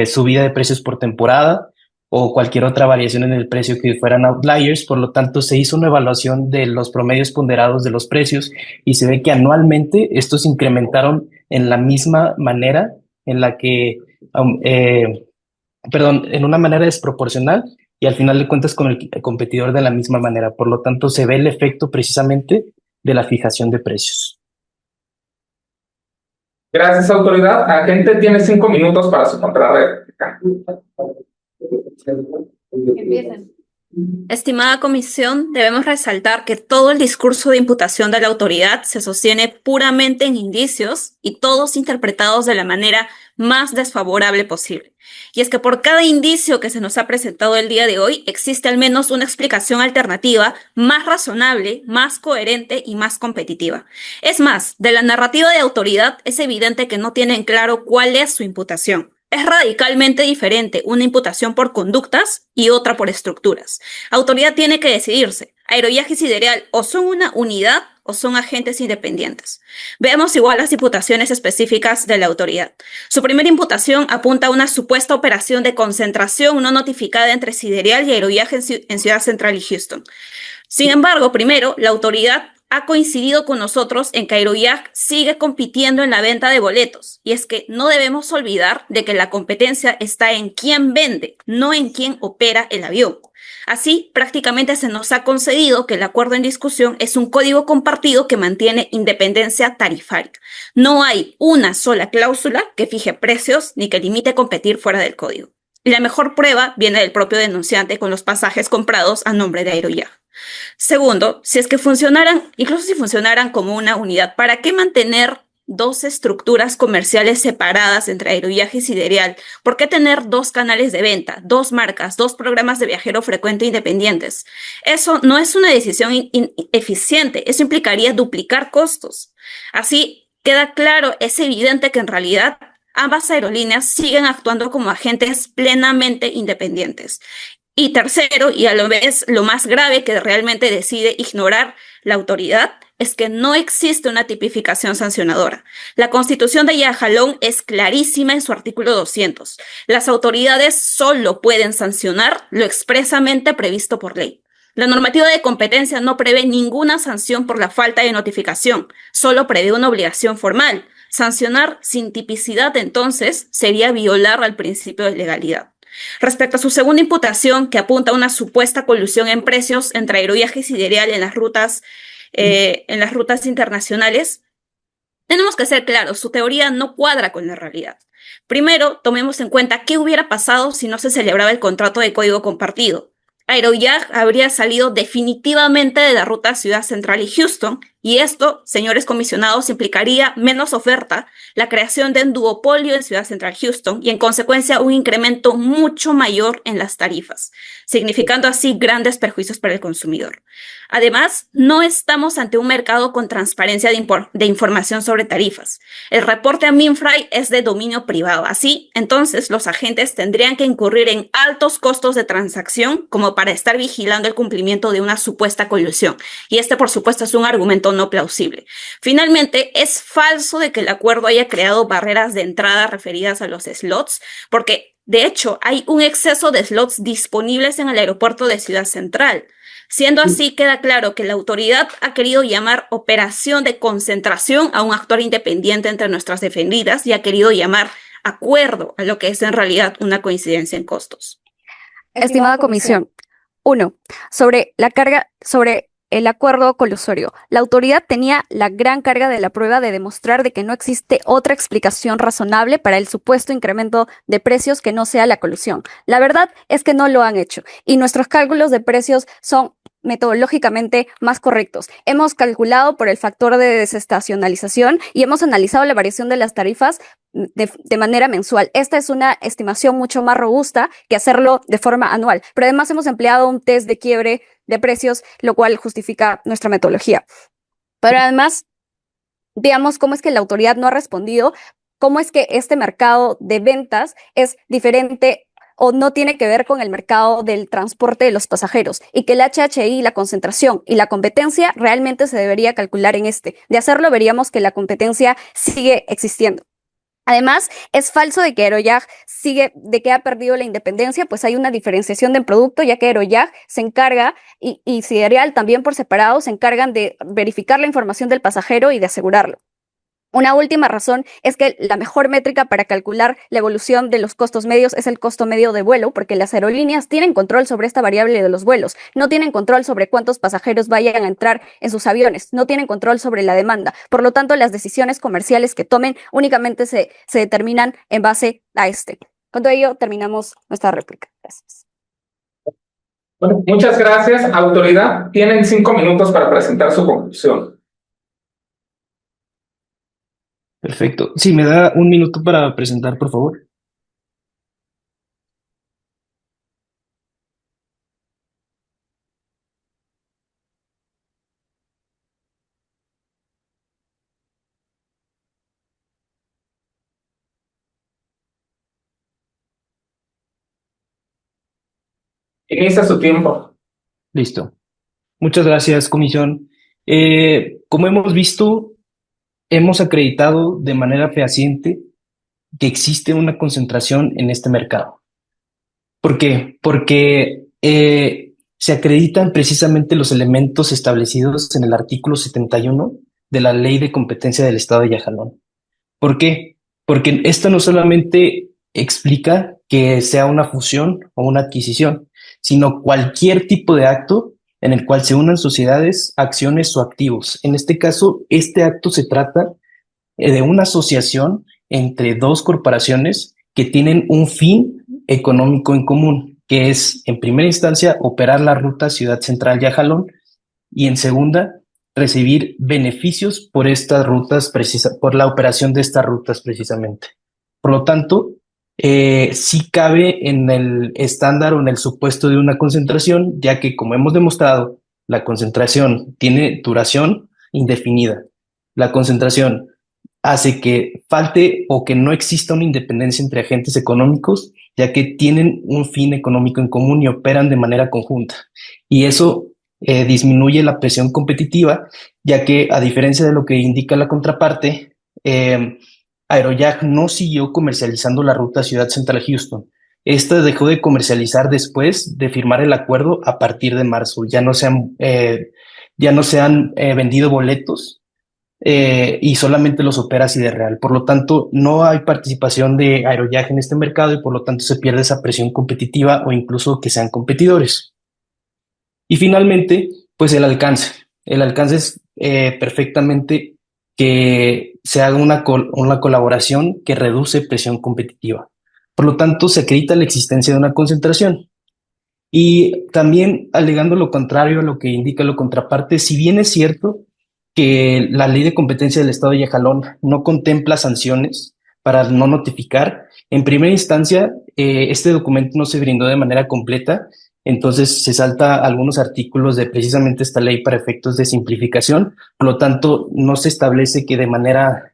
subida de precios por temporada o cualquier otra variación en el precio que fueran outliers. Por lo tanto, se hizo una evaluación de los promedios ponderados de los precios y se ve que anualmente estos se incrementaron en la misma manera en la que, en una manera desproporcional, y al final de cuentas con el competidor de la misma manera. Por lo tanto, se ve el efecto precisamente de la fijación de precios. Gracias, autoridad. Agente tiene 5 minutos para su contrarréplica. Empiecen. Estimada comisión, debemos resaltar que todo el discurso de imputación de la autoridad se sostiene puramente en indicios y todos interpretados de la manera más desfavorable posible. Y es que por cada indicio que se nos ha presentado el día de hoy, existe al menos una explicación alternativa más razonable, más coherente y más competitiva. Es más, de la narrativa de autoridad es evidente que no tienen claro cuál es su imputación. Es radicalmente diferente una imputación por conductas y otra por estructuras. Autoridad tiene que decidirse. Aerojack y Sidereal o son una unidad o son agentes independientes. Veamos igual las imputaciones específicas de la autoridad. Su primera imputación apunta a una supuesta operación de concentración no notificada entre Sidereal y Aerojack en Ciudad Central y Houston. Sin embargo, primero, la autoridad ha coincidido con nosotros en que Aerojack sigue compitiendo en la venta de boletos. Y es que no debemos olvidar de que la competencia está en quién vende, no en quién opera el avión. Así, prácticamente se nos ha concedido que el acuerdo en discusión es un código compartido que mantiene independencia tarifaria. No hay una sola cláusula que fije precios ni que limite competir fuera del código. Y la mejor prueba viene del propio denunciante con los pasajes comprados a nombre de Aerojack. Segundo, incluso si funcionaran como una unidad, ¿para qué mantener 2 estructuras comerciales separadas entre Aerojack y Sidereal? ¿Por qué tener 2 canales de venta, 2 marcas, 2 programas de viajero frecuente independientes? Eso no es una decisión eficiente, eso implicaría duplicar costos. Así queda claro, es evidente que en realidad ambas aerolíneas siguen actuando como agentes plenamente independientes. Y tercero, y a la vez lo más grave que realmente decide ignorar la autoridad, es que no existe una tipificación sancionadora. La Constitución de Yajalón es clarísima en su artículo 200. Las autoridades solo pueden sancionar lo expresamente previsto por ley. La normativa de competencia no prevé ninguna sanción por la falta de notificación, solo prevé una obligación formal. Sancionar sin tipicidad, entonces, sería violar al principio de legalidad. Respecto a su segunda imputación, que apunta a una supuesta colusión en precios entre Aeroviajes y Sidereal en las rutas internacionales, tenemos que ser claros, su teoría no cuadra con la realidad. Primero, tomemos en cuenta qué hubiera pasado si no se celebraba el contrato de código compartido. Aeroyag habría salido definitivamente de la ruta Ciudad Central y Houston, y esto, señores comisionados, implicaría menos oferta, la creación de un duopolio en Ciudad Central Houston y en consecuencia un incremento mucho mayor en las tarifas, significando así grandes perjuicios para el consumidor. Además, no estamos ante un mercado con transparencia de información sobre tarifas. El reporte a Minfry es de dominio privado. Así, entonces, los agentes tendrían que incurrir en altos costos de transacción como para estar vigilando el cumplimiento de una supuesta colusión. Y este, por supuesto, es un argumento no plausible. Finalmente, es falso de que el acuerdo haya creado barreras de entrada referidas a los slots, porque, de hecho, hay un exceso de slots disponibles en el aeropuerto de Ciudad Central. Siendo así, queda claro que la autoridad ha querido llamar operación de concentración a un actor independiente entre nuestras defendidas y ha querido llamar acuerdo a lo que es en realidad una coincidencia en costos. Estimada comisión, 1. Sobre el acuerdo colusorio. La autoridad tenía la gran carga de la prueba de demostrar de que no existe otra explicación razonable para el supuesto incremento de precios que no sea la colusión. La verdad es que no lo han hecho y nuestros cálculos de precios son metodológicamente más correctos. Hemos calculado por el factor de desestacionalización y hemos analizado la variación de las tarifas de manera mensual. Esta es una estimación mucho más robusta que hacerlo de forma anual, pero además hemos empleado un test de quiebre de precios, lo cual justifica nuestra metodología. Pero además, veamos cómo es que la autoridad no ha respondido, cómo es que este mercado de ventas es diferente o no tiene que ver con el mercado del transporte de los pasajeros y que el HHI, la concentración y la competencia realmente se debería calcular en este. De hacerlo, veríamos que la competencia sigue existiendo. Además, es falso de que Aeroyag ha perdido la independencia, pues hay una diferenciación del producto, ya que Aeroyag se encarga, y Sidereal también por separado, se encargan de verificar la información del pasajero y de asegurarlo. Una última razón es que la mejor métrica para calcular la evolución de los costos medios es el costo medio de vuelo, porque las aerolíneas tienen control sobre esta variable de los vuelos, no tienen control sobre cuántos pasajeros vayan a entrar en sus aviones, no tienen control sobre la demanda. Por lo tanto, las decisiones comerciales que tomen únicamente se determinan en base a este. Con todo ello, terminamos nuestra réplica. Gracias. Bueno, muchas gracias, autoridad. Tienen 5 minutos para presentar su conclusión. Perfecto. Sí, me da un minuto para presentar, por favor. Inicia su tiempo. Listo. Muchas gracias, comisión. Como hemos visto, hemos acreditado de manera fehaciente que existe una concentración en este mercado. ¿Por qué? Porque se acreditan precisamente los elementos establecidos en el artículo 71 de la Ley de Competencia del Estado de Yajalón. ¿Por qué? Porque esto no solamente explica que sea una fusión o una adquisición, sino cualquier tipo de acto en el cual se unan sociedades, acciones o activos. En este caso, este acto se trata de una asociación entre dos corporaciones que tienen un fin económico en común, que es, en primera instancia, operar la ruta Ciudad Central Yajalón y, en segunda, recibir beneficios por estas rutas, por la operación de estas rutas precisamente. Por lo tanto, sí cabe en el estándar o en el supuesto de una concentración, ya que, como hemos demostrado, la concentración tiene duración indefinida. La concentración hace que falte o que no exista una independencia entre agentes económicos, ya que tienen un fin económico en común y operan de manera conjunta. Y eso disminuye la presión competitiva, ya que, a diferencia de lo que indica la contraparte, Aeroyag no siguió comercializando la ruta Ciudad Central Houston. Esta dejó de comercializar después de firmar el acuerdo a partir de marzo. Ya no se han vendido boletos y solamente los opera Siderreal. Por lo tanto, no hay participación de Aerojack en este mercado y por lo tanto se pierde esa presión competitiva o incluso que sean competidores. Y finalmente, pues el alcance. El alcance es perfectamente que se haga una colaboración que reduce presión competitiva. Por lo tanto, se acredita la existencia de una concentración. Y también alegando lo contrario a lo que indica la contraparte, si bien es cierto que la ley de competencia del Estado de Yajalón no contempla sanciones para no notificar, en primera instancia este documento no se brindó de manera completa, entonces se salta algunos artículos de precisamente esta ley para efectos de simplificación, por lo tanto no se establece que de manera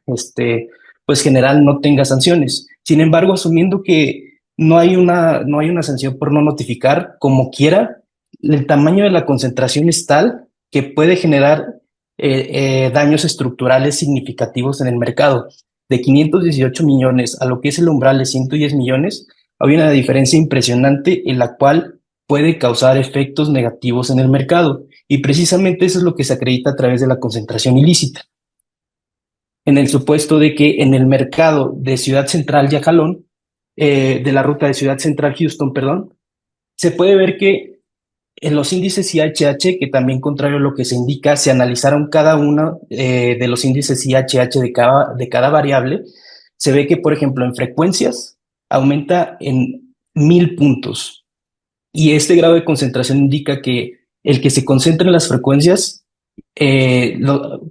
pues general no tenga sanciones. Sin embargo, asumiendo que no hay una sanción por no notificar, como quiera, el tamaño de la concentración es tal que puede generar daños estructurales significativos en el mercado. De 518 millones a lo que es el umbral de 110 millones, hay una diferencia impresionante en la cual puede causar efectos negativos en el mercado. Y precisamente eso es lo que se acredita a través de la concentración ilícita. En el supuesto de que en el mercado de Ciudad Central Yajalón, de la ruta de Ciudad Central Houston, perdón, se puede ver que en los índices IHH, que también contrario a lo que se indica, se analizaron cada uno de los índices IHH de cada variable, se ve que, por ejemplo, en frecuencias aumenta en 1000 puntos. Y este grado de concentración indica que el que se concentra en las frecuencias,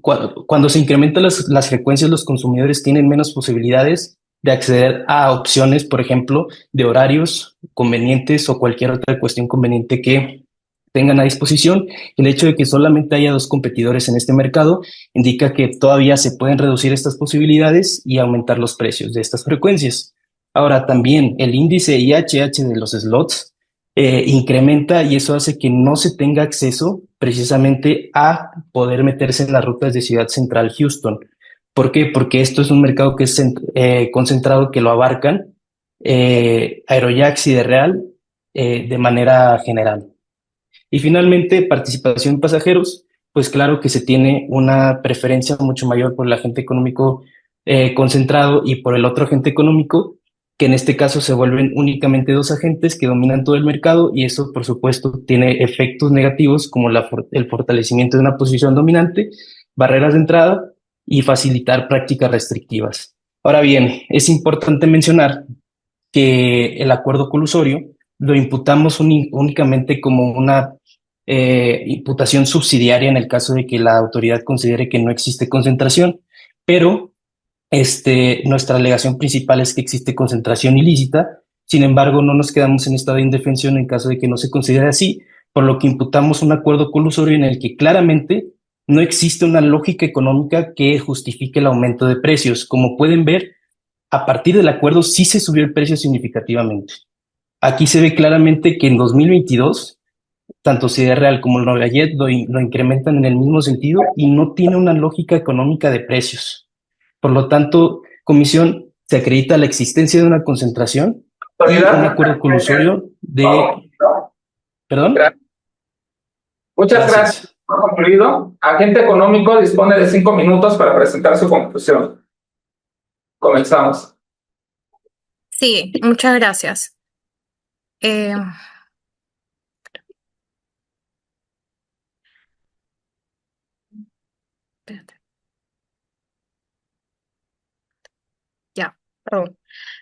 cuando se incrementan las frecuencias, los consumidores tienen menos posibilidades de acceder a opciones, por ejemplo, de horarios convenientes o cualquier otra cuestión conveniente que tengan a disposición. El hecho de que solamente haya 2 competidores en este mercado indica que todavía se pueden reducir estas posibilidades y aumentar los precios de estas frecuencias. Ahora, también el índice IHH de los slots incrementa y eso hace que no se tenga acceso precisamente a poder meterse en las rutas de Ciudad Central Houston. ¿Por qué? Porque esto es un mercado que es concentrado, que lo abarcan Aerojack, Siderreal de manera general. Y finalmente, participación en pasajeros, pues claro que se tiene una preferencia mucho mayor por el agente económico concentrado y por el otro agente económico, que en este caso se vuelven únicamente 2 agentes que dominan todo el mercado y eso, por supuesto, tiene efectos negativos como el fortalecimiento de una posición dominante, barreras de entrada y facilitar prácticas restrictivas. Ahora bien, es importante mencionar que el acuerdo colusorio lo imputamos únicamente como una imputación subsidiaria en el caso de que la autoridad considere que no existe concentración, pero nuestra alegación principal es que existe concentración ilícita. Sin embargo, no nos quedamos en estado de indefensión en caso de que no se considere así, por lo que imputamos un acuerdo colusorio en el que claramente no existe una lógica económica que justifique el aumento de precios. Como pueden ver, a partir del acuerdo sí se subió el precio significativamente. Aquí se ve claramente que en 2022, tanto Siderreal como el Novajet lo incrementan en el mismo sentido y no tiene una lógica económica de precios. Por lo tanto, comisión, se acredita la existencia de una concentración y un acuerdo colusorio de... ¿Perdón? Muchas gracias. Por concluido, agente económico dispone de 5 minutos para presentar su conclusión. Comenzamos. Sí, muchas gracias. Espérate. Ya, perdón.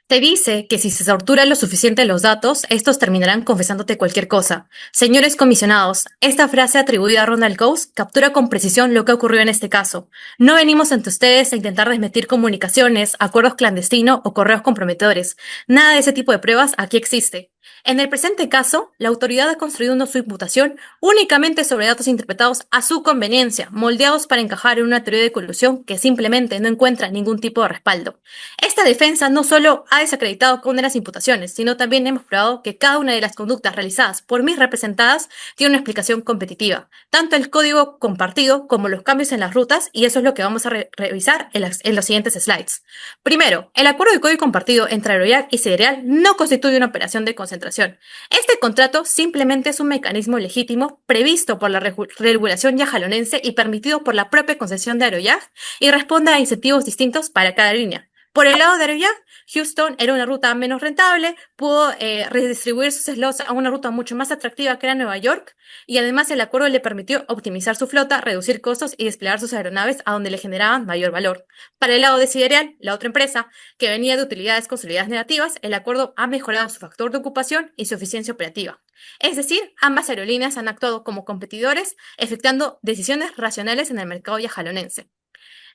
Te dice que si se tortura lo suficiente los datos, estos terminarán confesándote cualquier cosa. Señores comisionados, esta frase atribuida a Ronald Coase captura con precisión lo que ocurrió en este caso. No venimos ante ustedes a intentar desmentir comunicaciones, acuerdos clandestinos o correos comprometedores. Nada de ese tipo de pruebas aquí existe. En el presente caso, la autoridad ha construido una subimputación únicamente sobre datos interpretados a su conveniencia, moldeados para encajar en una teoría de colusión que simplemente no encuentra ningún tipo de respaldo. Esta defensa no solo ha desacreditado cada una de las imputaciones, sino también hemos probado que cada una de las conductas realizadas por mis representadas tiene una explicación competitiva, tanto el código compartido como los cambios en las rutas, y eso es lo que vamos a revisar en los siguientes slides. Primero, el acuerdo de código compartido entre Aerojack y Sidereal no constituye una operación de concentración. Este contrato simplemente es un mecanismo legítimo previsto por la regulación yajalonense y permitido por la propia concesión de Aerojack y responde a incentivos distintos para cada línea. Por el lado de Aerojack, Houston era una ruta menos rentable, pudo redistribuir sus slots a una ruta mucho más atractiva que era Nueva York, y además el acuerdo le permitió optimizar su flota, reducir costos y desplegar sus aeronaves a donde le generaban mayor valor. Para el lado de Sidereal, la otra empresa, que venía de utilidades consolidadas negativas, el acuerdo ha mejorado su factor de ocupación y su eficiencia operativa. Es decir, ambas aerolíneas han actuado como competidores, efectuando decisiones racionales en el mercado yajalonense.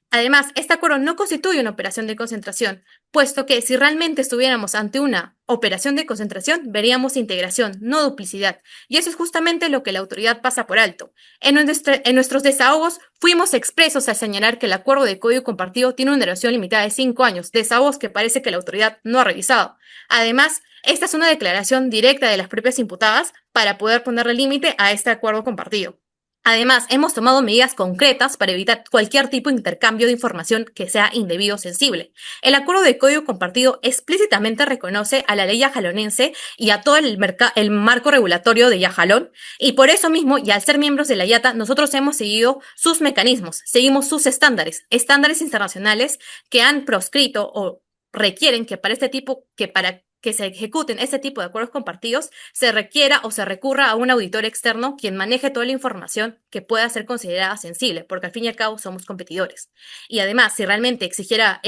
Además, este acuerdo no constituye una operación de concentración, puesto que si realmente estuviéramos ante una operación de concentración, veríamos integración, no duplicidad, y eso es justamente lo que la autoridad pasa por alto. En nuestros desahogos fuimos expresos al señalar que el acuerdo de código compartido tiene una duración limitada de 5 años, desahogos que parece que la autoridad no ha revisado. Además, esta es una declaración directa de las propias imputadas para poder ponerle límite a este acuerdo compartido. Además, hemos tomado medidas concretas para evitar cualquier tipo de intercambio de información que sea indebido o sensible. El acuerdo de código compartido explícitamente reconoce a la ley yajalonense y a todo el marco regulatorio de Yajalón, y por eso mismo, y al ser miembros de la IATA, nosotros hemos seguido sus mecanismos, seguimos sus estándares internacionales que han proscrito o requieren que para que se ejecuten este tipo de acuerdos compartidos, se requiera o se recurra a un auditor externo quien maneje toda la información que pueda ser considerada sensible, porque al fin y al cabo somos competidores. Y además, si realmente existiera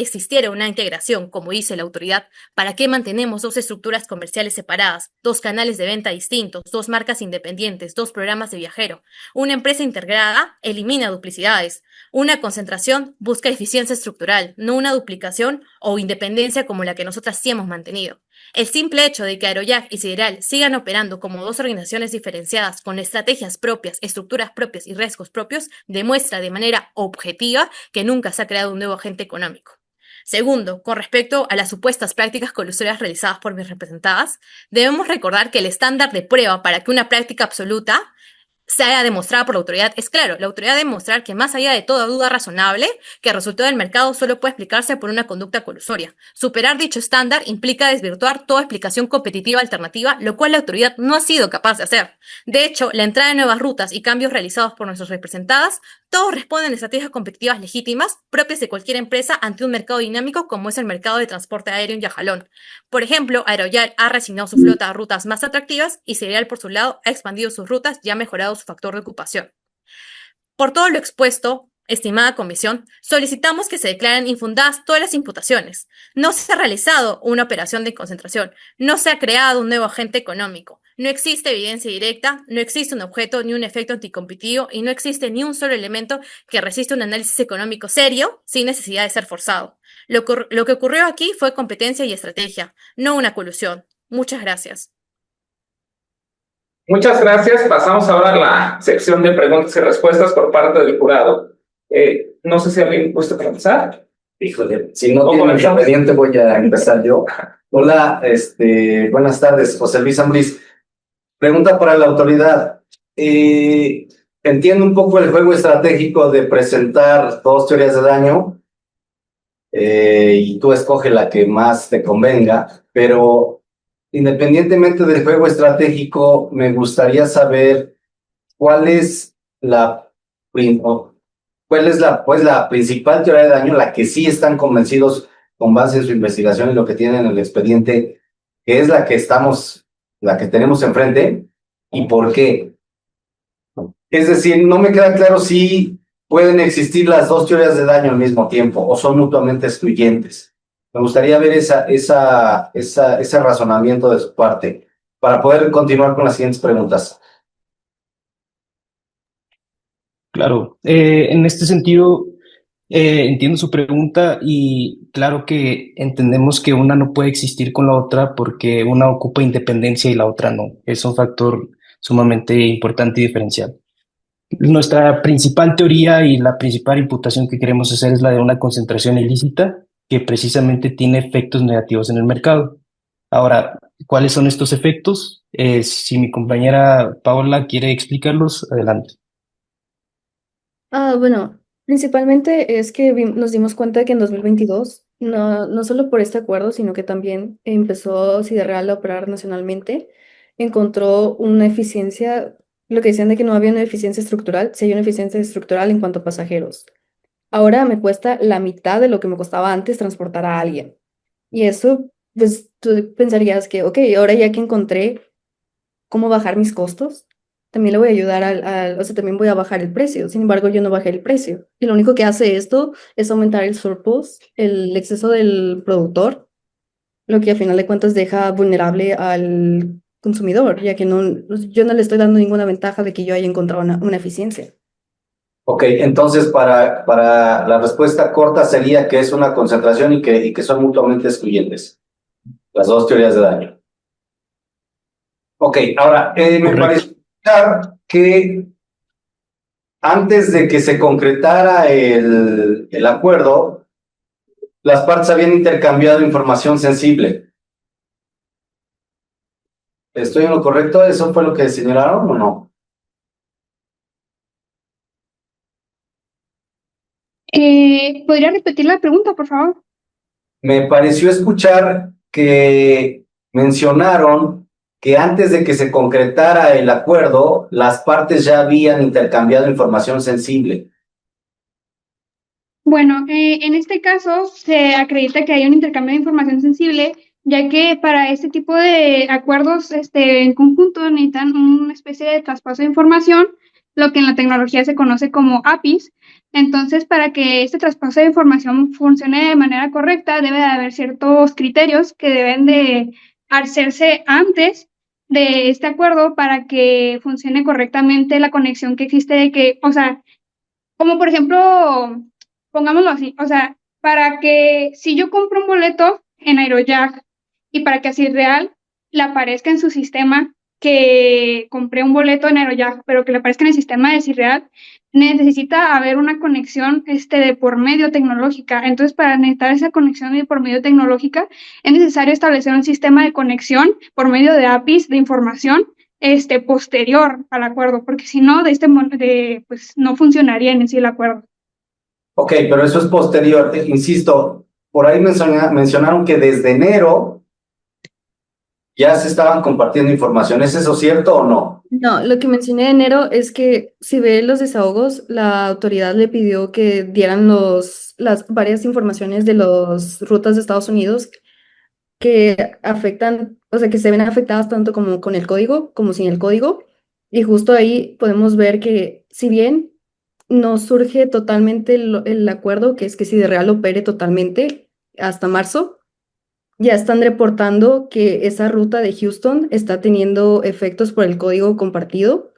una integración, como dice la autoridad, ¿para qué mantenemos dos estructuras comerciales separadas, dos canales de venta distintos, dos marcas independientes, dos programas de viajero? Una empresa integrada elimina duplicidades. Una concentración busca eficiencia estructural, no una duplicación o independencia como la que nosotras sí hemos mantenido. El simple hecho de que Aerojack y Sidereal sigan operando como dos organizaciones diferenciadas con estrategias propias, estructuras propias y riesgos propios demuestra de manera objetiva que nunca se ha creado un nuevo agente económico. Segundo, con respecto a las supuestas prácticas colusorias realizadas por mis representadas, debemos recordar que el estándar de prueba para que una práctica absoluta se haya demostrado por la autoridad es claro. La autoridad debe demostrar que más allá de toda duda razonable, que el resultado del mercado solo puede explicarse por una conducta colusoria. Superar dicho estándar implica desvirtuar toda explicación competitiva alternativa, lo cual la autoridad no ha sido capaz de hacer. De hecho, la entrada de nuevas rutas y cambios realizados por nuestras representadas, todos responden a estrategias competitivas legítimas, propias de cualquier empresa ante un mercado dinámico como es el mercado de transporte aéreo en Yajalón. Por ejemplo, Aerojack ha reasignado su flota a rutas más atractivas y Sidereal, por su lado, ha expandido sus rutas y ha mejorado su factor de ocupación. Por todo lo expuesto, estimada comisión, solicitamos que se declaren infundadas todas las imputaciones. No se ha realizado una operación de concentración, no se ha creado un nuevo agente económico, no existe evidencia directa, no existe un objeto ni un efecto anticompetitivo y no existe ni un solo elemento que resista un análisis económico serio sin necesidad de ser forzado. Lo que ocurrió aquí fue competencia y estrategia, no una colusión. Muchas gracias. Muchas gracias. Pasamos ahora a la sección de preguntas y respuestas por parte del jurado. No sé si alguien gusta comenzar. Híjole, si no tiene inconveniente voy a empezar yo. Hola, buenas tardes, José Luis Ambriz. Pregunta para la autoridad. Entiendo un poco el juego estratégico de presentar dos teorías de daño y tú escoge la que más te convenga, pero independientemente del juego estratégico, me gustaría saber cuál es la principal teoría de daño, la que sí están convencidos con base en su investigación y lo que tienen en el expediente, que es la que tenemos enfrente, y por qué. Es decir, no me queda claro si pueden existir las dos teorías de daño al mismo tiempo o son mutuamente excluyentes. Me gustaría ver ese razonamiento de su parte para poder continuar con las siguientes preguntas. Claro, en este sentido, Entiendo su pregunta y claro que entendemos que una no puede existir con la otra porque una ocupa independencia y la otra no. Es un factor sumamente importante y diferencial. Nuestra principal teoría y la principal imputación que queremos hacer es la de una concentración ilícita que precisamente tiene efectos negativos en el mercado. Ahora, ¿cuáles son estos efectos? Si mi compañera Paola quiere explicarlos, adelante. Bueno, principalmente es que nos dimos cuenta que en 2022, no solo por este acuerdo, sino que también empezó Sidereal a operar nacionalmente, encontró una eficiencia, lo que decían de que no había una eficiencia estructural, sí hay una eficiencia estructural en cuanto a pasajeros. Ahora me cuesta la mitad de lo que me costaba antes transportar a alguien. Y eso, pues tú pensarías que, ok, ahora ya que encontré cómo bajar mis costos, también le voy a ayudar o sea, también voy a bajar el precio. Sin embargo, yo no bajé el precio. Y lo único que hace esto es aumentar el surplus, el exceso del productor, lo que a final de cuentas deja vulnerable al consumidor, ya que yo no le estoy dando ninguna ventaja de que yo haya encontrado una eficiencia. Ok, entonces para la respuesta corta sería que es una concentración y que son mutuamente excluyentes, las dos teorías de daño. Ok, ahora, me Correcto. parece que antes de que se concretara el acuerdo, las partes habían intercambiado información sensible. ¿Estoy en lo correcto? ¿Eso fue lo que señalaron o no? ¿Podría repetir la pregunta, por favor? Me pareció escuchar que mencionaron que antes de que se concretara el acuerdo, las partes ya habían intercambiado información sensible. Bueno, en este caso se acredita que hay un intercambio de información sensible, ya que para este tipo de acuerdos en conjunto necesitan una especie de traspaso de información, lo que en la tecnología se conoce como APIs. Entonces, para que este traspaso de información funcione de manera correcta, debe de haber ciertos criterios que deben de hacerse antes de este acuerdo para que funcione correctamente la conexión que existe de que, o sea, como por ejemplo, pongámoslo así, o sea, para que si yo compro un boleto en Aerojack y para que así real le aparezca en su sistema que compré un boleto en Aerojack, pero que le aparezca en el sistema de Cirreal, necesita haber una conexión de por medio tecnológica. Entonces, para necesitar esa conexión de por medio tecnológica, es necesario establecer un sistema de conexión por medio de APIs de información posterior al acuerdo, porque si no, pues no funcionaría en sí el acuerdo. Ok, pero eso es posterior. Insisto, por ahí mencionaron que desde enero ya se estaban compartiendo información. ¿Es eso cierto o no? No, lo que mencioné de enero es que si ve los desahogos, la autoridad le pidió que dieran las varias informaciones de las rutas de Estados Unidos que afectan, o sea, que se ven afectadas tanto como con el código como sin el código. Y justo ahí podemos ver que si bien no surge totalmente el acuerdo, que es que Sidereal opere totalmente hasta marzo, ya están reportando que esa ruta de Houston está teniendo efectos por el código compartido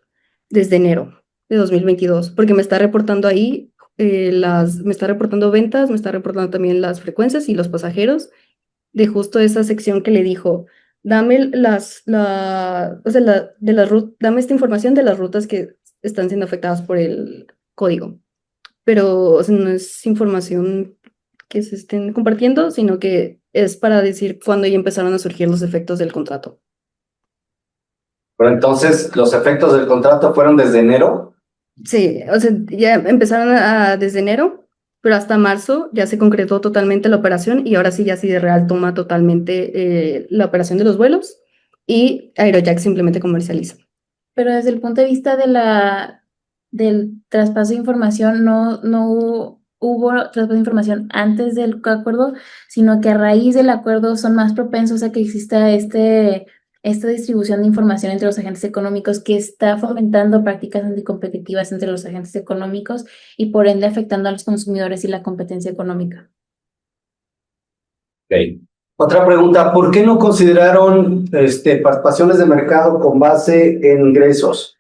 desde enero de 2022, porque me está reportando ahí me está reportando ventas, me está reportando también las frecuencias y los pasajeros de justo esa sección que le dijo, dame dame esta información de las rutas que están siendo afectadas por el código. Pero o sea, no es información que se estén compartiendo, sino que es para decir cuándo ya empezaron a surgir los efectos del contrato. Pero entonces, ¿los efectos del contrato fueron desde enero? Sí, o sea, ya empezaron desde enero, pero hasta marzo ya se concretó totalmente la operación y ahora sí ya Sidereal toma totalmente la operación de los vuelos y Aerojack simplemente comercializa. Pero desde el punto de vista del traspaso de información, no hubo traspaso de información antes del acuerdo, sino que a raíz del acuerdo son más propensos a que exista esta distribución de información entre los agentes económicos que está fomentando prácticas anticompetitivas entre los agentes económicos y por ende afectando a los consumidores y la competencia económica. Ok. Otra pregunta, ¿por qué no consideraron participaciones de mercado con base en ingresos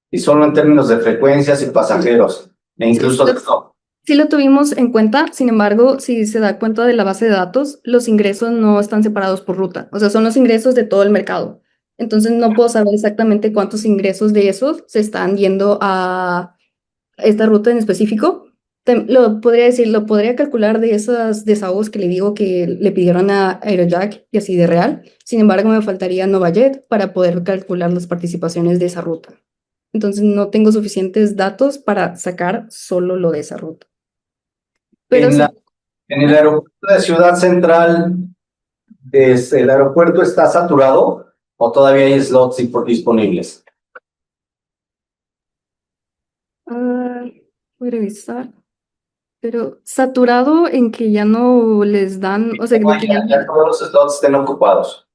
y solo en términos de frecuencias y pasajeros e incluso de stock? Sí lo tuvimos en cuenta, sin embargo, si se da cuenta de la base de datos, los ingresos no están separados por ruta, o sea, son los ingresos de todo el mercado. Entonces no puedo saber exactamente cuántos ingresos de esos se están yendo a esta ruta en específico. Lo podría decir, lo podría calcular de esos desahogos que le digo que le pidieron a Aerojack y así de real. Sin embargo, me faltaría Novajet para poder calcular las participaciones de esa ruta. Entonces no tengo suficientes datos para sacar solo lo de esa ruta. Pero En en el aeropuerto de Ciudad Central, ¿el aeropuerto está saturado o todavía hay slots disponibles? Voy a revisar. Pero saturado en que ya no les dan, o sea, de que Ya todos los slots estén ocupados.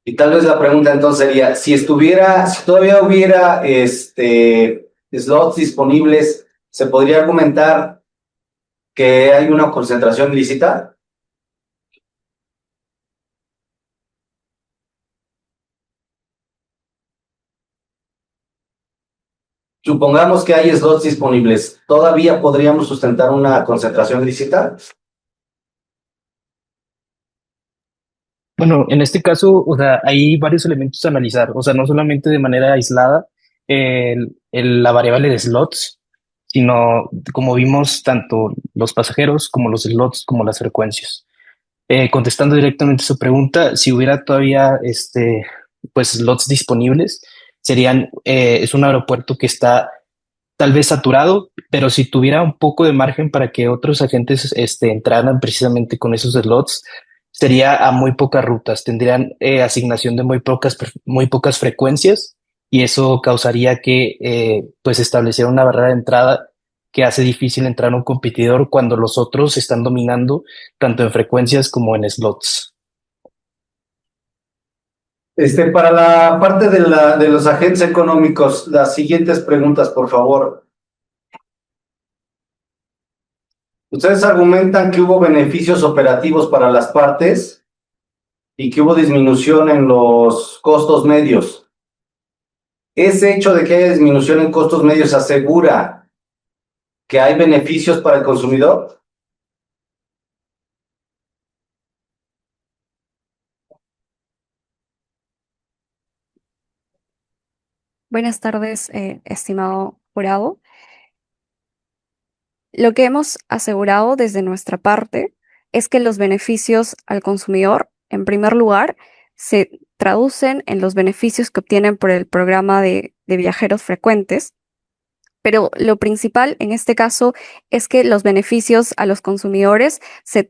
Y tal vez la pregunta entonces sería, si todavía hubiera slots disponibles, ¿se podría argumentar que hay una concentración ilícita? Supongamos que hay slots disponibles, ¿todavía podríamos sustentar una concentración ilícita? Bueno, en este caso, o sea, hay varios elementos a analizar, o sea, no solamente de manera aislada la variable de slots, sino como vimos, tanto los pasajeros como los slots como las frecuencias. Contestando directamente su pregunta, si hubiera todavía pues slots disponibles, es un aeropuerto que está tal vez saturado, pero si tuviera un poco de margen para que otros agentes entraran precisamente con esos slots, sería a muy pocas rutas, tendrían asignación de muy pocas frecuencias y eso causaría que pues estableciera una barrera de entrada que hace difícil entrar a un competidor cuando los otros están dominando tanto en frecuencias como en slots. Para la parte de los agentes económicos, las siguientes preguntas, por favor. Ustedes argumentan que hubo beneficios operativos para las partes y que hubo disminución en los costos medios. ¿Ese hecho de que haya disminución en costos medios asegura que hay beneficios para el consumidor? Buenas tardes, estimado jurado. Lo que hemos asegurado desde nuestra parte es que los beneficios al consumidor, en primer lugar, se traducen en los beneficios que obtienen por el programa de viajeros frecuentes. Pero lo principal en este caso es que los beneficios a los consumidores se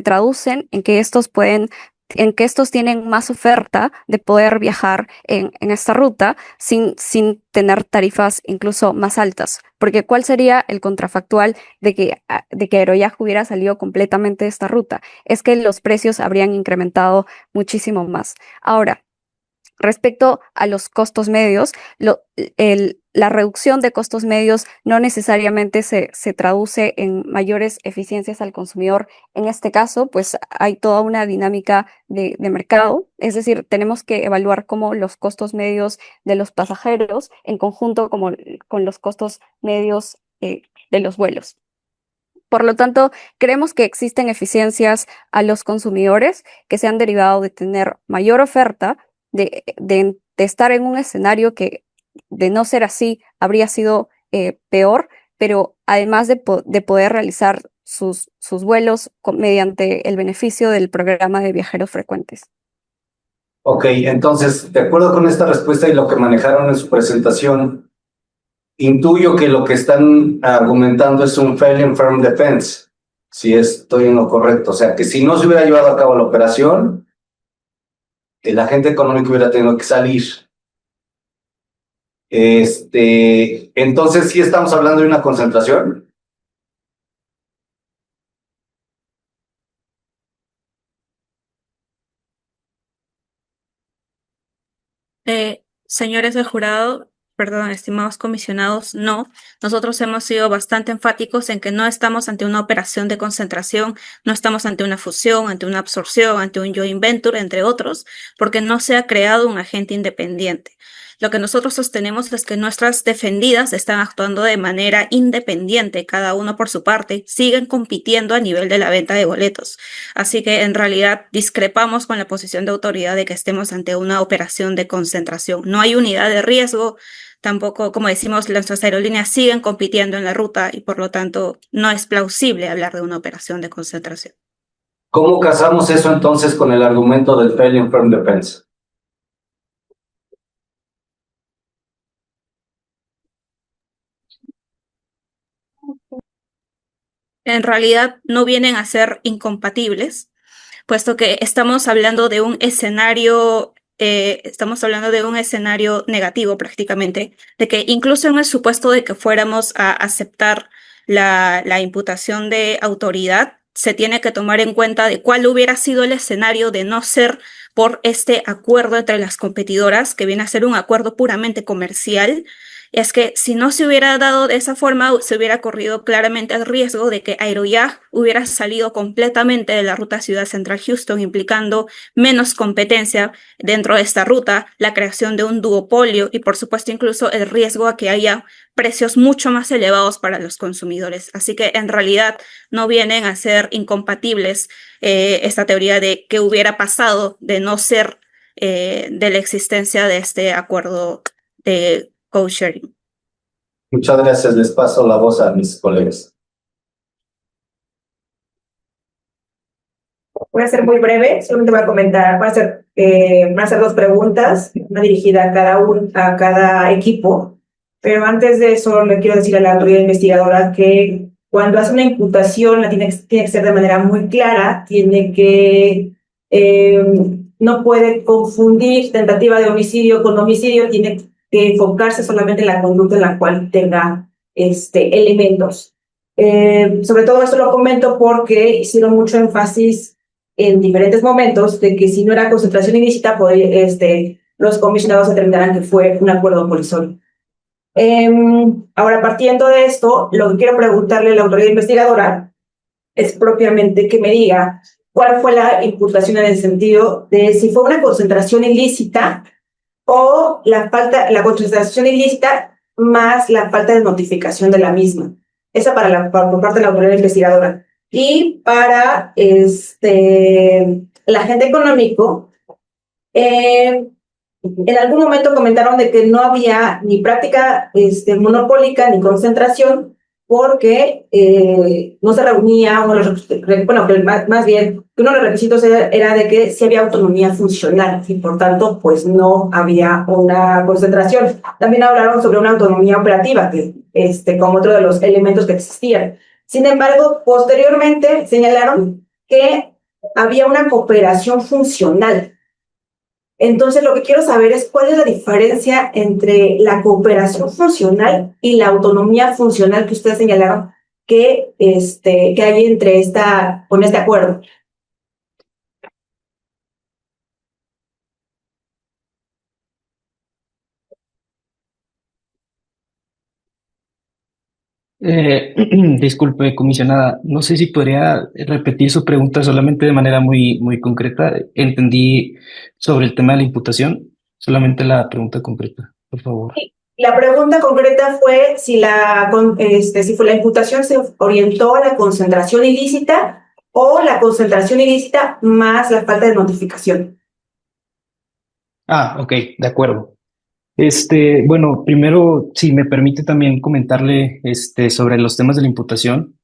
traducen en que estos tienen más oferta de poder viajar en esta ruta sin tener tarifas incluso más altas. Porque ¿cuál sería el contrafactual de que Aerojack hubiera salido completamente de esta ruta? Es que los precios habrían incrementado muchísimo más. Ahora, respecto a los costos medios, la reducción de costos medios no necesariamente se traduce en mayores eficiencias al consumidor. En este caso, pues hay toda una dinámica de mercado, es decir, tenemos que evaluar cómo los costos medios de los pasajeros en conjunto con los costos medios de los vuelos. Por lo tanto, creemos que existen eficiencias a los consumidores que se han derivado de tener mayor oferta, de estar en un escenario que, de no ser así, habría sido peor, pero además de poder realizar sus vuelos mediante el beneficio del programa de viajeros frecuentes. Ok, entonces, de acuerdo con esta respuesta y lo que manejaron en su presentación, intuyo que lo que están argumentando es un fail and firm defense, si estoy en lo correcto. O sea, que si no se hubiera llevado a cabo la operación, el agente económico hubiera tenido que salir. Entonces, ¿sí estamos hablando de una concentración? Señores del jurado, perdón, estimados comisionados, no. Nosotros hemos sido bastante enfáticos en que no estamos ante una operación de concentración, no estamos ante una fusión, ante una absorción, ante un joint venture, entre otros, porque no se ha creado un agente independiente. Lo que nosotros sostenemos es que nuestras defendidas están actuando de manera independiente, cada uno por su parte, siguen compitiendo a nivel de la venta de boletos. Así que en realidad discrepamos con la posición de autoridad de que estemos ante una operación de concentración. No hay unidad de riesgo, tampoco, como decimos, nuestras aerolíneas siguen compitiendo en la ruta y por lo tanto no es plausible hablar de una operación de concentración. ¿Cómo casamos eso entonces con el argumento del failure in firm defense? En realidad no vienen a ser incompatibles, puesto que estamos hablando de un escenario negativo prácticamente, de que incluso en el supuesto de que fuéramos a aceptar la imputación de autoridad, se tiene que tomar en cuenta de cuál hubiera sido el escenario de no ser por este acuerdo entre las competidoras, que viene a ser un acuerdo puramente comercial. Es que si no se hubiera dado de esa forma, se hubiera corrido claramente el riesgo de que Aeroyak hubiera salido completamente de la ruta Ciudad Central Houston, implicando menos competencia dentro de esta ruta, la creación de un duopolio y, por supuesto, incluso el riesgo a que haya precios mucho más elevados para los consumidores. Así que, en realidad, no vienen a ser incompatibles esta teoría de qué hubiera pasado de no ser de la existencia de este acuerdo de co-sharing. Muchas gracias. Les paso la voz a mis colegas. Voy a ser muy breve, solamente voy a comentar, van a ser dos preguntas, una dirigida a cada equipo, pero antes de eso le quiero decir a la autoridad investigadora que cuando hace una imputación tiene que ser de manera muy clara, no puede confundir tentativa de homicidio con homicidio, tiene que enfocarse solamente en la conducta en la cual tenga elementos. Sobre todo esto lo comento porque hicieron mucho énfasis en diferentes momentos de que si no era concentración ilícita, los comisionados determinarán que fue un acuerdo polisorio. Ahora, partiendo de esto, lo que quiero preguntarle a la autoridad investigadora es propiamente que me diga cuál fue la imputación en el sentido de si fue una concentración ilícita o la concentración ilícita más la falta de notificación de la misma. Esa por parte de la autoridad investigadora. Y para el agente económico, en algún momento comentaron de que no había ni práctica monopólica ni concentración porque no se reunía más bien que uno de los requisitos era de que sí había autonomía funcional y por tanto pues no había una concentración. También hablaron sobre una autonomía operativa como otro de los elementos que existían. Sin embargo, posteriormente señalaron que había una cooperación funcional. Entonces, lo que quiero saber es cuál es la diferencia entre la cooperación funcional y la autonomía funcional que ustedes señalaron que hay con este acuerdo. Disculpe, comisionada, no sé si podría repetir su pregunta solamente de manera muy, muy concreta. Entendí sobre el tema de la imputación, solamente la pregunta concreta, por favor. La pregunta concreta fue si la imputación se orientó a la concentración ilícita o la concentración ilícita más la falta de notificación. Ok, de acuerdo. Bueno, primero, si me permite también comentarle sobre los temas de la imputación.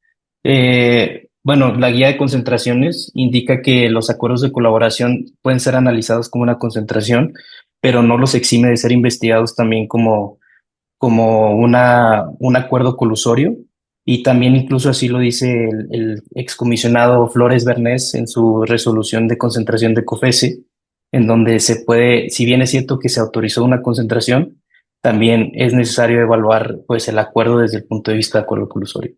Bueno, la guía de concentraciones indica que los acuerdos de colaboración pueden ser analizados como una concentración, pero no los exime de ser investigados también como un acuerdo colusorio. Y también incluso así lo dice el excomisionado Flores Bernés en su resolución de concentración de COFECE, en donde se puede, si bien es cierto que se autorizó una concentración, también es necesario evaluar pues el acuerdo desde el punto de vista de acuerdo colusorio.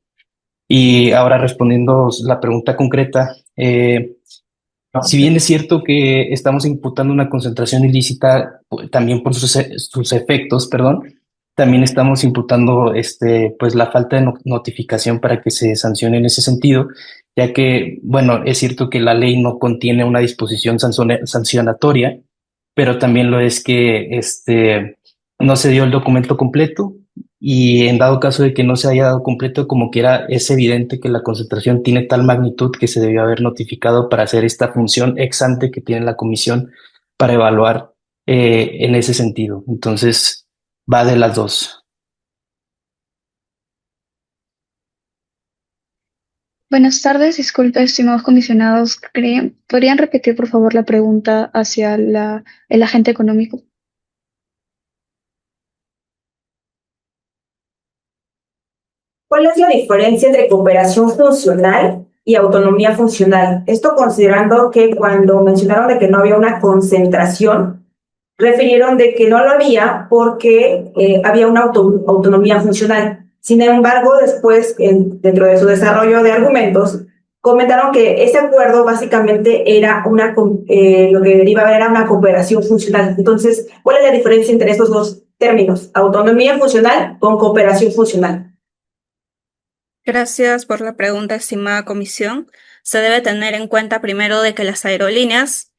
Y ahora respondiendo la pregunta concreta, si bien es cierto que estamos imputando una concentración ilícita también por sus efectos, perdón, también estamos imputando pues la falta de notificación para que se sancione en ese sentido, ya que, bueno, es cierto que la ley no contiene una disposición sancionatoria, pero también lo es que no se dio el documento completo y en dado caso de que no se haya dado completo, como quiera, es evidente que la concentración tiene tal magnitud que se debió haber notificado para hacer esta función ex ante que tiene la comisión para evaluar en ese sentido. Entonces, va de las dos. Buenas tardes, disculpe, estimados comisionados. ¿Podrían repetir, por favor, la pregunta hacia el agente económico? ¿Cuál es la diferencia entre cooperación funcional y autonomía funcional? Esto considerando que cuando mencionaron de que no había una concentración, refirieron de que no lo había porque había una autonomía funcional. Sin embargo, después, dentro de su desarrollo de argumentos, comentaron que ese acuerdo básicamente era lo que derivaba era una cooperación funcional. Entonces, ¿cuál es la diferencia entre estos dos términos? Autonomía funcional con cooperación funcional. Gracias por la pregunta, estimada comisión. Se debe tener en cuenta primero de que las aerolíneas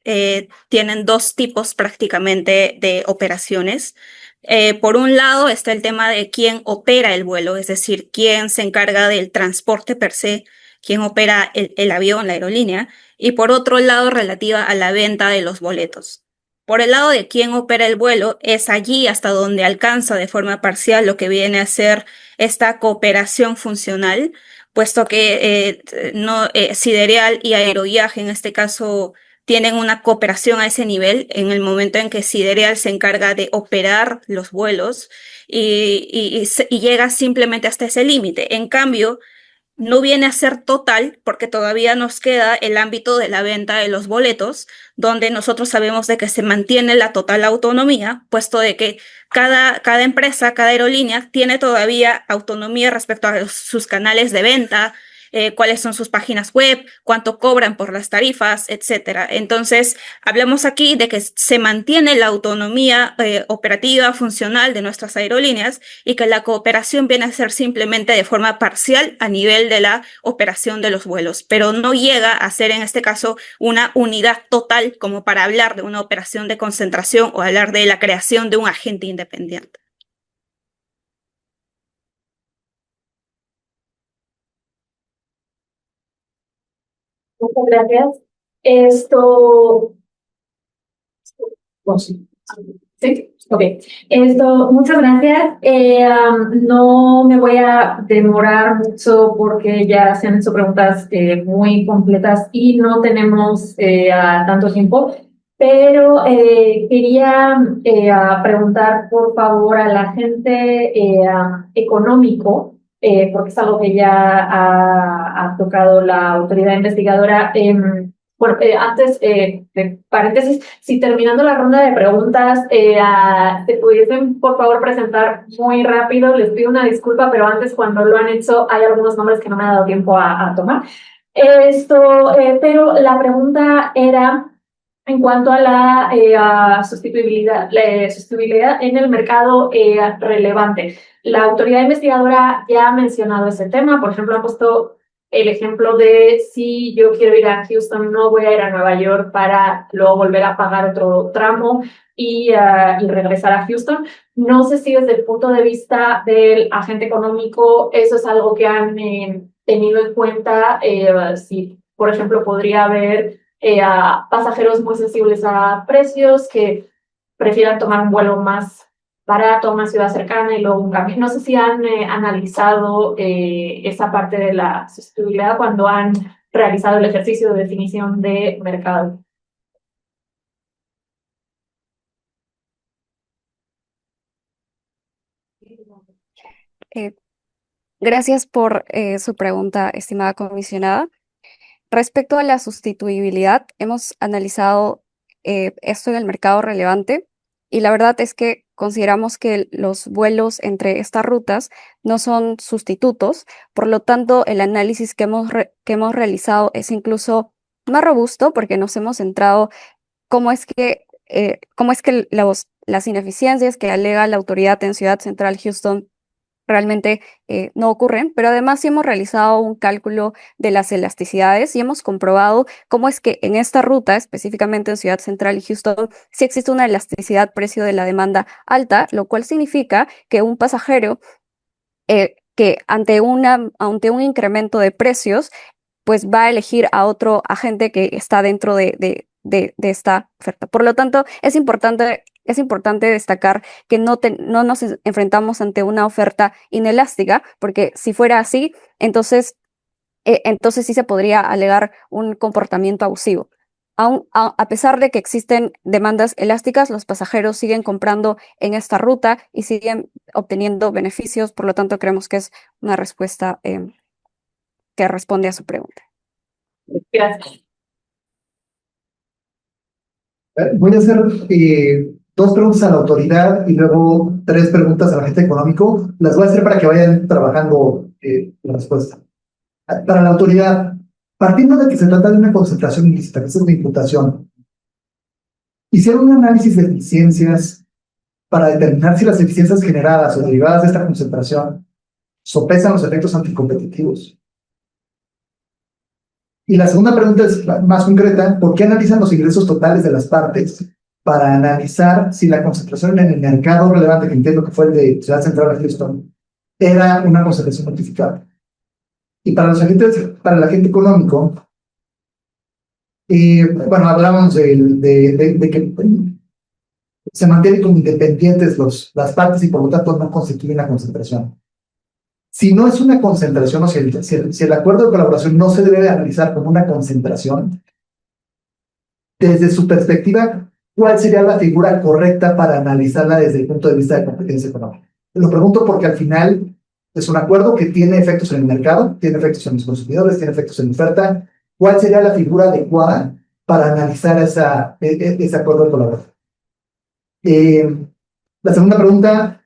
tienen dos tipos prácticamente de operaciones. Por un lado está el tema de quién opera el vuelo, es decir, quién se encarga del transporte per se, quién opera el avión, la aerolínea, y por otro lado relativa a la venta de los boletos. Por el lado de quién opera el vuelo, es allí hasta donde alcanza de forma parcial lo que viene a ser esta cooperación funcional, puesto que Sidereal y Aeroviaje en este caso tienen una cooperación a ese nivel en el momento en que Sidereal se encarga de operar los vuelos y llega simplemente hasta ese límite. En cambio, no viene a ser total porque todavía nos queda el ámbito de la venta de los boletos, donde nosotros sabemos de que se mantiene la total autonomía, puesto de que cada empresa, cada aerolínea tiene todavía autonomía respecto a sus canales de venta, cuáles son sus páginas web, cuánto cobran por las tarifas, etcétera. Entonces, hablamos aquí de que se mantiene la autonomía operativa, funcional de nuestras aerolíneas y que la cooperación viene a ser simplemente de forma parcial a nivel de la operación de los vuelos, pero no llega a ser en este caso una unidad total como para hablar de una operación de concentración o hablar de la creación de un agente independiente. Muchas gracias. Esto, sí, ok. Muchas gracias. No me voy a demorar mucho porque ya se han hecho preguntas muy completas y no tenemos tanto tiempo. Pero quería preguntar, por favor, al agente económico, porque es algo que ya ha tocado la autoridad investigadora. Bueno, antes, de paréntesis, si terminando la ronda de preguntas, se pudiesen, por favor, presentar muy rápido, les pido una disculpa, pero antes, cuando lo han hecho, hay algunos nombres que no me ha dado tiempo a tomar. Pero la pregunta era en cuanto a la sustituibilidad en el mercado relevante. La autoridad investigadora ya ha mencionado ese tema, por ejemplo, ha puesto el ejemplo de si yo quiero ir a Houston, no voy a ir a Nueva York para luego volver a pagar otro tramo y regresar a Houston. No sé si desde el punto de vista del agente económico eso es algo que han tenido en cuenta, si, por ejemplo, podría haber a pasajeros muy sensibles a precios que prefieran tomar un vuelo más barato a una ciudad cercana y luego un cambio. No sé si han analizado esa parte de la sostenibilidad cuando han realizado el ejercicio de definición de mercado. Gracias por su pregunta, estimada comisionada. Respecto a la sustituibilidad, hemos analizado esto en el mercado relevante y la verdad es que consideramos que los vuelos entre estas rutas no son sustitutos, por lo tanto el análisis que hemos realizado es incluso más robusto porque nos hemos centrado cómo es que las ineficiencias que alega la autoridad en Ciudad Central Houston realmente no ocurren, pero además sí hemos realizado un cálculo de las elasticidades y hemos comprobado cómo es que en esta ruta, específicamente en Ciudad Central y Houston, sí existe una elasticidad precio de la demanda alta, lo cual significa que un pasajero que ante un incremento de precios, pues va a elegir a otro agente que está dentro de esta oferta. Por lo tanto, es importante destacar que no nos enfrentamos ante una oferta inelástica, porque si fuera así, entonces sí se podría alegar un comportamiento abusivo. A pesar de que existen demandas elásticas, los pasajeros siguen comprando en esta ruta y siguen obteniendo beneficios, por lo tanto creemos que es una respuesta que responde a su pregunta. Gracias. Voy a hacer dos preguntas a la autoridad y luego tres preguntas al agente económico. Las voy a hacer para que vayan trabajando la respuesta. Para la autoridad, partiendo de que se trata de una concentración ilícita, que esa es la imputación, hicieron un análisis de eficiencias para determinar si las eficiencias generadas o derivadas de esta concentración sopesan los efectos anticompetitivos. Y la segunda pregunta es más concreta: ¿por qué analizan los ingresos totales de las partes para analizar si la concentración en el mercado relevante, que entiendo que fue el de Ciudad Central de Houston, era una concentración notificada? Y para el agente económico, bueno, hablábamos de que se mantienen como independientes las partes y por lo tanto no constituye una concentración. Si no es una concentración, o si el acuerdo de colaboración no se debe analizar como una concentración, desde su perspectiva, ¿cuál sería la figura correcta para analizarla desde el punto de vista de competencia económica? Lo pregunto porque al final es un acuerdo que tiene efectos en el mercado, tiene efectos en los consumidores, tiene efectos en la oferta. ¿Cuál sería la figura adecuada para analizar ese acuerdo de colaboración? La segunda pregunta: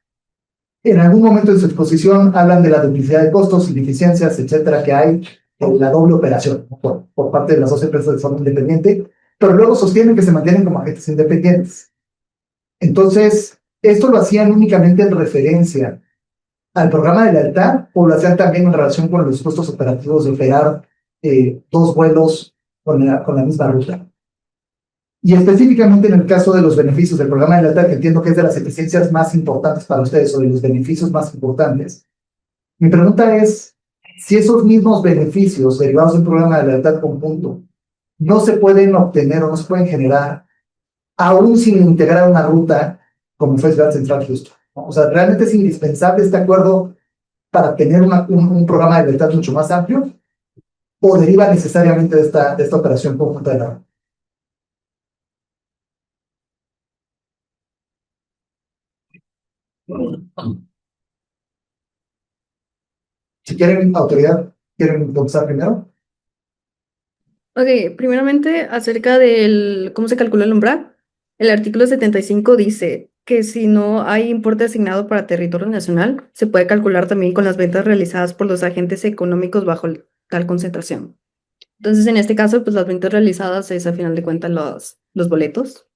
en algún momento de su exposición hablan de la duplicidad de costos, ineficiencias, etcétera, que hay en la doble operación, ¿no? por parte de las dos empresas de forma independiente, pero luego sostienen que se mantienen como agentes independientes. Entonces, ¿esto lo hacían únicamente en referencia al programa de lealtad o lo hacían también en relación con los costos operativos de operar dos vuelos con la misma ruta? Y específicamente en el caso de los beneficios del programa de lealtad, que entiendo que es de las eficiencias más importantes para ustedes, o de los beneficios más importantes, mi pregunta es si esos mismos beneficios derivados de un programa de lealtad conjunto no se pueden obtener o no se pueden generar aún sin integrar una ruta como fue Ciudad Central Houston, ¿no? O sea, ¿realmente es indispensable este acuerdo para tener un programa de lealtad mucho más amplio o deriva necesariamente de esta operación conjunta de la ruta? Si quieren, autoridad, ¿quieren contestar primero? Ok, primeramente acerca del cómo se calcula el umbral. El artículo 75 dice que si no hay importe asignado para territorio nacional, se puede calcular también con las ventas realizadas por los agentes económicos bajo tal concentración. Entonces, en este caso, pues las ventas realizadas es a final de cuentas los boletos.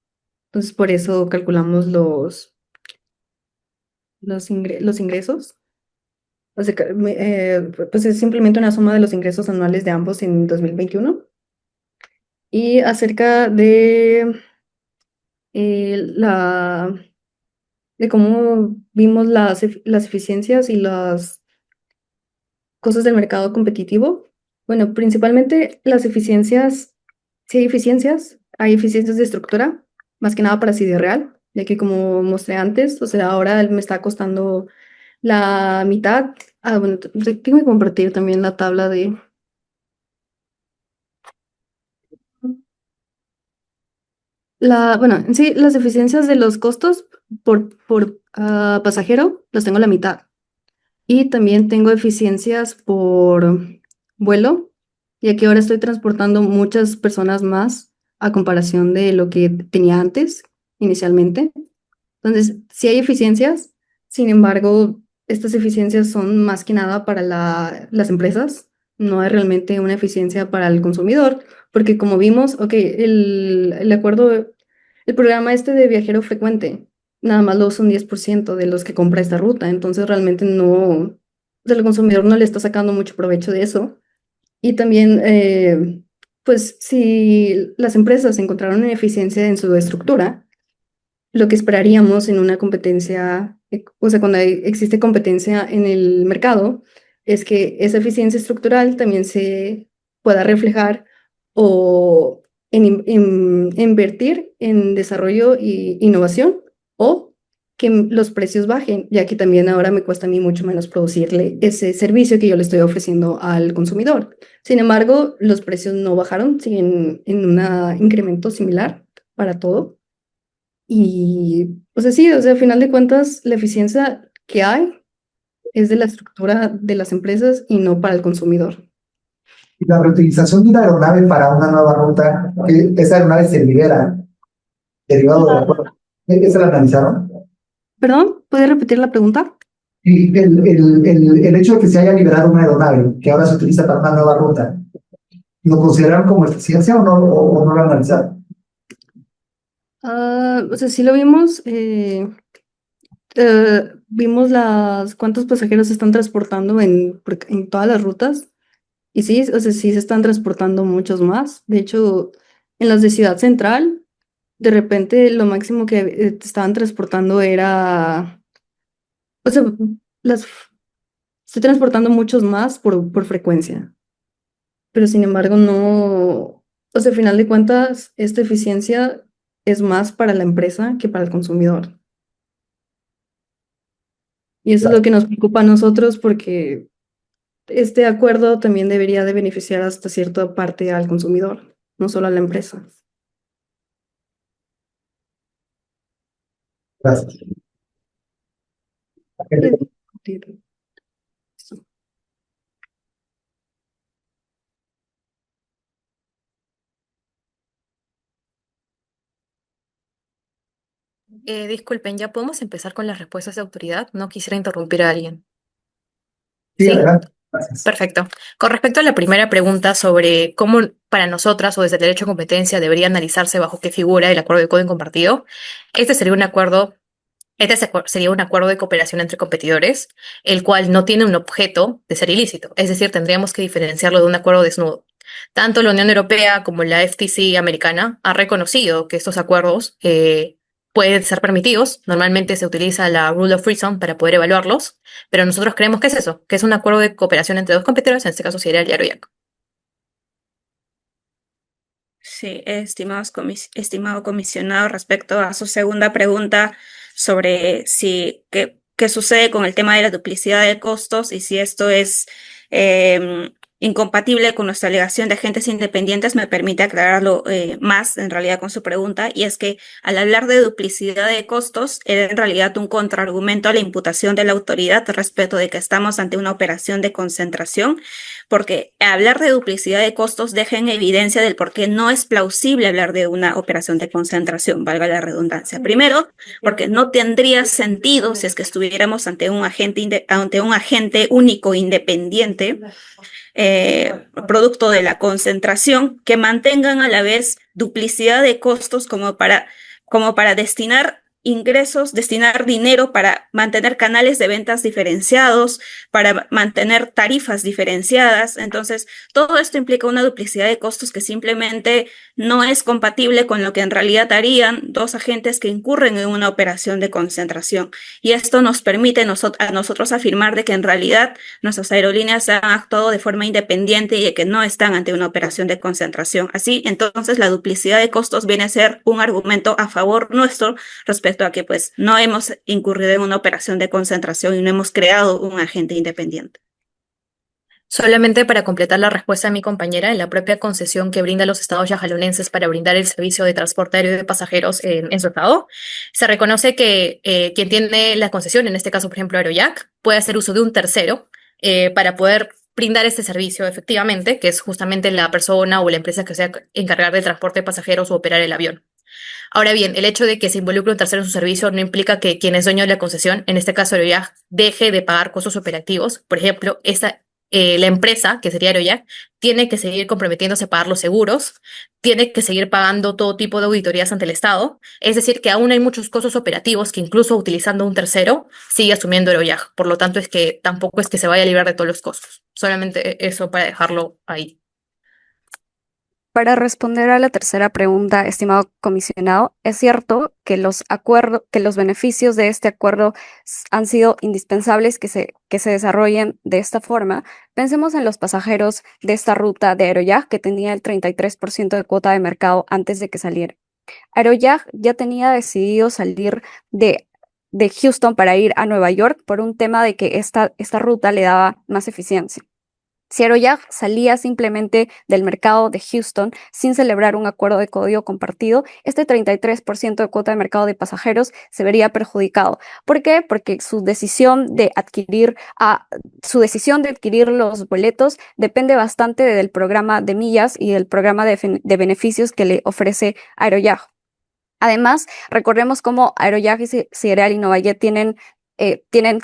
Entonces, por eso calculamos los ingresos. O sea, pues es simplemente una suma de los ingresos anuales de ambos en 2021. Y acerca de de cómo vimos las eficiencias y las cosas del mercado competitivo. Bueno, principalmente las eficiencias, sí hay eficiencias de estructura, más que nada para CD Real, ya que como mostré antes, o sea, ahora me está costando la mitad. Bueno, tengo que compartir también la tabla de... Bueno, en sí, las eficiencias de los costos por pasajero las tengo a la mitad. Y también tengo eficiencias por vuelo, ya que ahora estoy transportando muchas personas más a comparación de lo que tenía antes, inicialmente. Entonces, sí hay eficiencias, sin embargo, estas eficiencias son más que nada para las empresas, no hay realmente una eficiencia para el consumidor, porque como vimos, ok, el acuerdo, el programa este de viajero frecuente, nada más lo usa un 10% de los que compra esta ruta, entonces realmente no, o sea, el consumidor no le está sacando mucho provecho de eso. Y también, pues si las empresas encontraron una eficiencia en su estructura, lo que esperaríamos en una competencia, o sea, cuando existe competencia en el mercado, es que esa eficiencia estructural también se pueda reflejar o en invertir en desarrollo e innovación o que los precios bajen, ya que también ahora me cuesta a mí mucho menos producirle ese servicio que yo le estoy ofreciendo al consumidor. Sin embargo, los precios no bajaron, siguen en un incremento similar para todo. Y, o sea, sí, o sea, a final de cuentas, la eficiencia que hay es de la estructura de las empresas y no para el consumidor. Y la reutilización de una aeronave para una nueva ruta, que esa aeronave se libera, derivado del acuerdo. ¿Esa la analizaron? Perdón, ¿puedes repetir la pregunta? Y el hecho de que se haya liberado una aeronave que ahora se utiliza para una nueva ruta, ¿lo consideraron como eficiencia o no lo analizaron? O sea, sí lo vimos. Vimos cuántos pasajeros se están transportando en todas las rutas. Y sí, o sea, sí se están transportando muchos más. De hecho, en las de Ciudad Central, de repente lo máximo que estaban transportando era, o sea, estoy transportando muchos más por frecuencia. Pero sin embargo, no, o sea, al final de cuentas, esta eficiencia es más para la empresa que para el consumidor. Y eso es lo que nos preocupa a nosotros porque este acuerdo también debería de beneficiar hasta cierta parte al consumidor, no solo a la empresa. Gracias. Disculpen, ¿ya podemos empezar con las respuestas de autoridad? No quisiera interrumpir a alguien. Sí, ¿Sí? adelante. Gracias. Perfecto. Con respecto a la primera pregunta sobre cómo para nosotras o desde el derecho de competencia debería analizarse bajo qué figura el acuerdo de código compartido, este sería un acuerdo, sería un acuerdo de cooperación entre competidores, el cual no tiene un objeto de ser ilícito. Es decir, tendríamos que diferenciarlo de un acuerdo desnudo. Tanto la Unión Europea como la FTC americana ha reconocido que estos acuerdos pueden ser permitidos. Normalmente se utiliza la Rule of Reason para poder evaluarlos, pero nosotros creemos que es eso, que es un acuerdo de cooperación entre dos competidores, en este caso sería el Aerojack. Sí, estimado comisionado, respecto a su segunda pregunta sobre qué sucede con el tema de la duplicidad de costos y si esto es incompatible con nuestra alegación de agentes independientes, me permite aclararlo más en realidad con su pregunta, y es que al hablar de duplicidad de costos, era en realidad un contraargumento a la imputación de la autoridad respecto de que estamos ante una operación de concentración, porque hablar de duplicidad de costos deja en evidencia del por qué no es plausible hablar de una operación de concentración, valga la redundancia. Primero, porque no tendría sentido si es que estuviéramos ante un agente único independiente, producto de la concentración, que mantengan a la vez duplicidad de costos como para destinar ingresos, destinar dinero para mantener canales de ventas diferenciados, para mantener tarifas diferenciadas. Entonces, todo esto implica una duplicidad de costos que simplemente no es compatible con lo que en realidad harían dos agentes que incurren en una operación de concentración. Y esto nos permite a nosotros afirmar de que en realidad nuestras aerolíneas han actuado de forma independiente y de que no están ante una operación de concentración. Así, entonces, la duplicidad de costos viene a ser un argumento a favor nuestro respecto a que pues no hemos incurrido en una operación de concentración y no hemos creado un agente independiente. Solamente para completar la respuesta de mi compañera, en la propia concesión que brinda los estados yajalonenses para brindar el servicio de transporte aéreo de pasajeros en su estado, se reconoce que quien tiene la concesión, en este caso, por ejemplo, Aerojack, puede hacer uso de un tercero para poder brindar este servicio efectivamente, que es justamente la persona o la empresa que se va a encargar del transporte de pasajeros o operar el avión. Ahora bien, el hecho de que se involucre un tercero en su servicio no implica que quien es dueño de la concesión, en este caso Aerojack, deje de pagar costos operativos. Por ejemplo, la empresa, que sería Aerojack, tiene que seguir comprometiéndose a pagar los seguros, tiene que seguir pagando todo tipo de auditorías ante el Estado. Es decir, que aún hay muchos costos operativos que incluso utilizando un tercero sigue asumiendo Aerojack. Por lo tanto, es que tampoco es que se vaya a librar de todos los costos. Solamente eso para dejarlo ahí. Para responder a la tercera pregunta, estimado comisionado, es cierto que que los beneficios de este acuerdo han sido indispensables que se desarrollen de esta forma. Pensemos en los pasajeros de esta ruta de Aerojack, que tenía el 33% de cuota de mercado antes de que saliera. Aerojack ya tenía decidido salir de Houston para ir a Nueva York por un tema de que esta ruta le daba más eficiencia. Si Aerojack salía simplemente del mercado de Houston sin celebrar un acuerdo de código compartido, este 33% de cuota de mercado de pasajeros se vería perjudicado. ¿Por qué? Porque su decisión de adquirir los boletos depende bastante del programa de millas y del programa de beneficios que le ofrece Aerojack. Además, recordemos cómo Aerojack y Sidereal y Novajet tienen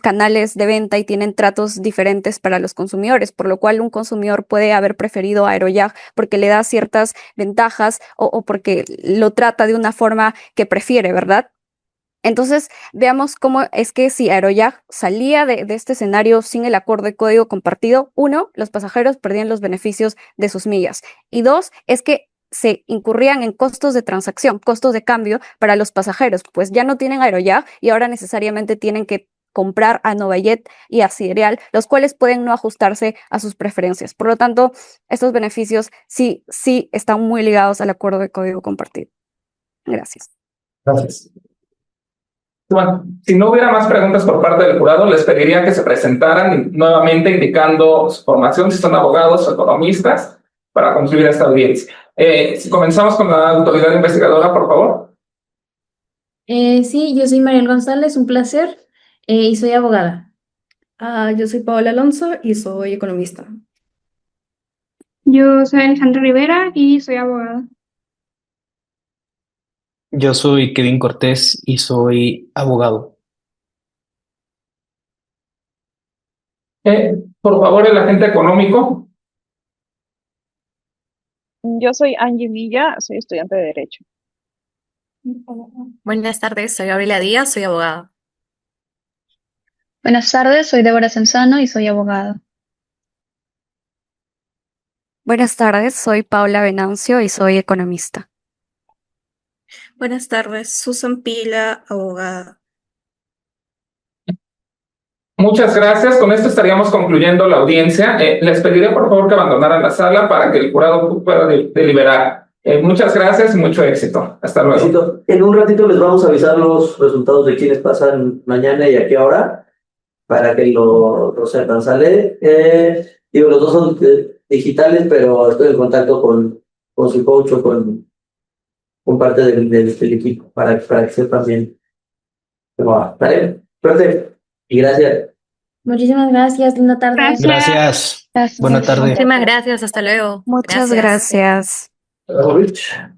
canales de venta y tienen tratos diferentes para los consumidores, por lo cual un consumidor puede haber preferido Aerojack porque le da ciertas ventajas o porque lo trata de una forma que prefiere, ¿verdad? Entonces, veamos cómo es que si Aerojack salía de este escenario sin el acuerdo de código compartido, uno, los pasajeros perdían los beneficios de sus millas, y dos, es que se incurrían en costos de transacción, costos de cambio para los pasajeros, pues ya no tienen Aerojack y ahora necesariamente tienen que comprar a Novajet y a Sidereal, los cuales pueden no ajustarse a sus preferencias. Por lo tanto, estos beneficios sí están muy ligados al acuerdo de código compartido. Gracias. Gracias. Bueno, si no hubiera más preguntas por parte del jurado, les pediría que se presentaran nuevamente indicando su formación, si son abogados o economistas, para concluir esta audiencia. Si comenzamos con la autoridad investigadora, por favor. Sí, yo soy Mariel González, un placer, y soy abogada. Yo soy Paola Alonso y soy economista. Yo soy Alejandra Rivera y soy abogada. Yo soy Kevin Cortés y soy abogado. Por favor, el agente económico. Yo soy Angie Villa, soy estudiante de Derecho. Buenas tardes, soy Gabriela Díaz, soy abogada. Buenas tardes, soy Débora Senzano y soy abogada. Buenas tardes, soy Paula Venancio y soy economista. Buenas tardes, Susan Pila, abogada. Muchas gracias. Con esto estaríamos concluyendo la audiencia. Les pediré por favor que abandonaran la sala para que el jurado pueda deliberar. Muchas gracias y mucho éxito. Hasta luego. En un ratito les vamos a avisar los resultados de quienes pasan mañana y a qué hora para que lo sepan. ¿Sale? Digo, los dos son digitales, pero estoy en contacto con su coach o con parte del equipo para que sepan bien cómo va. ¿Vale? Suerte y gracias. Muchísimas gracias, linda tarde. Gracias. Buena tarde. Muchísimas gracias, hasta luego. Muchas gracias. Gracias.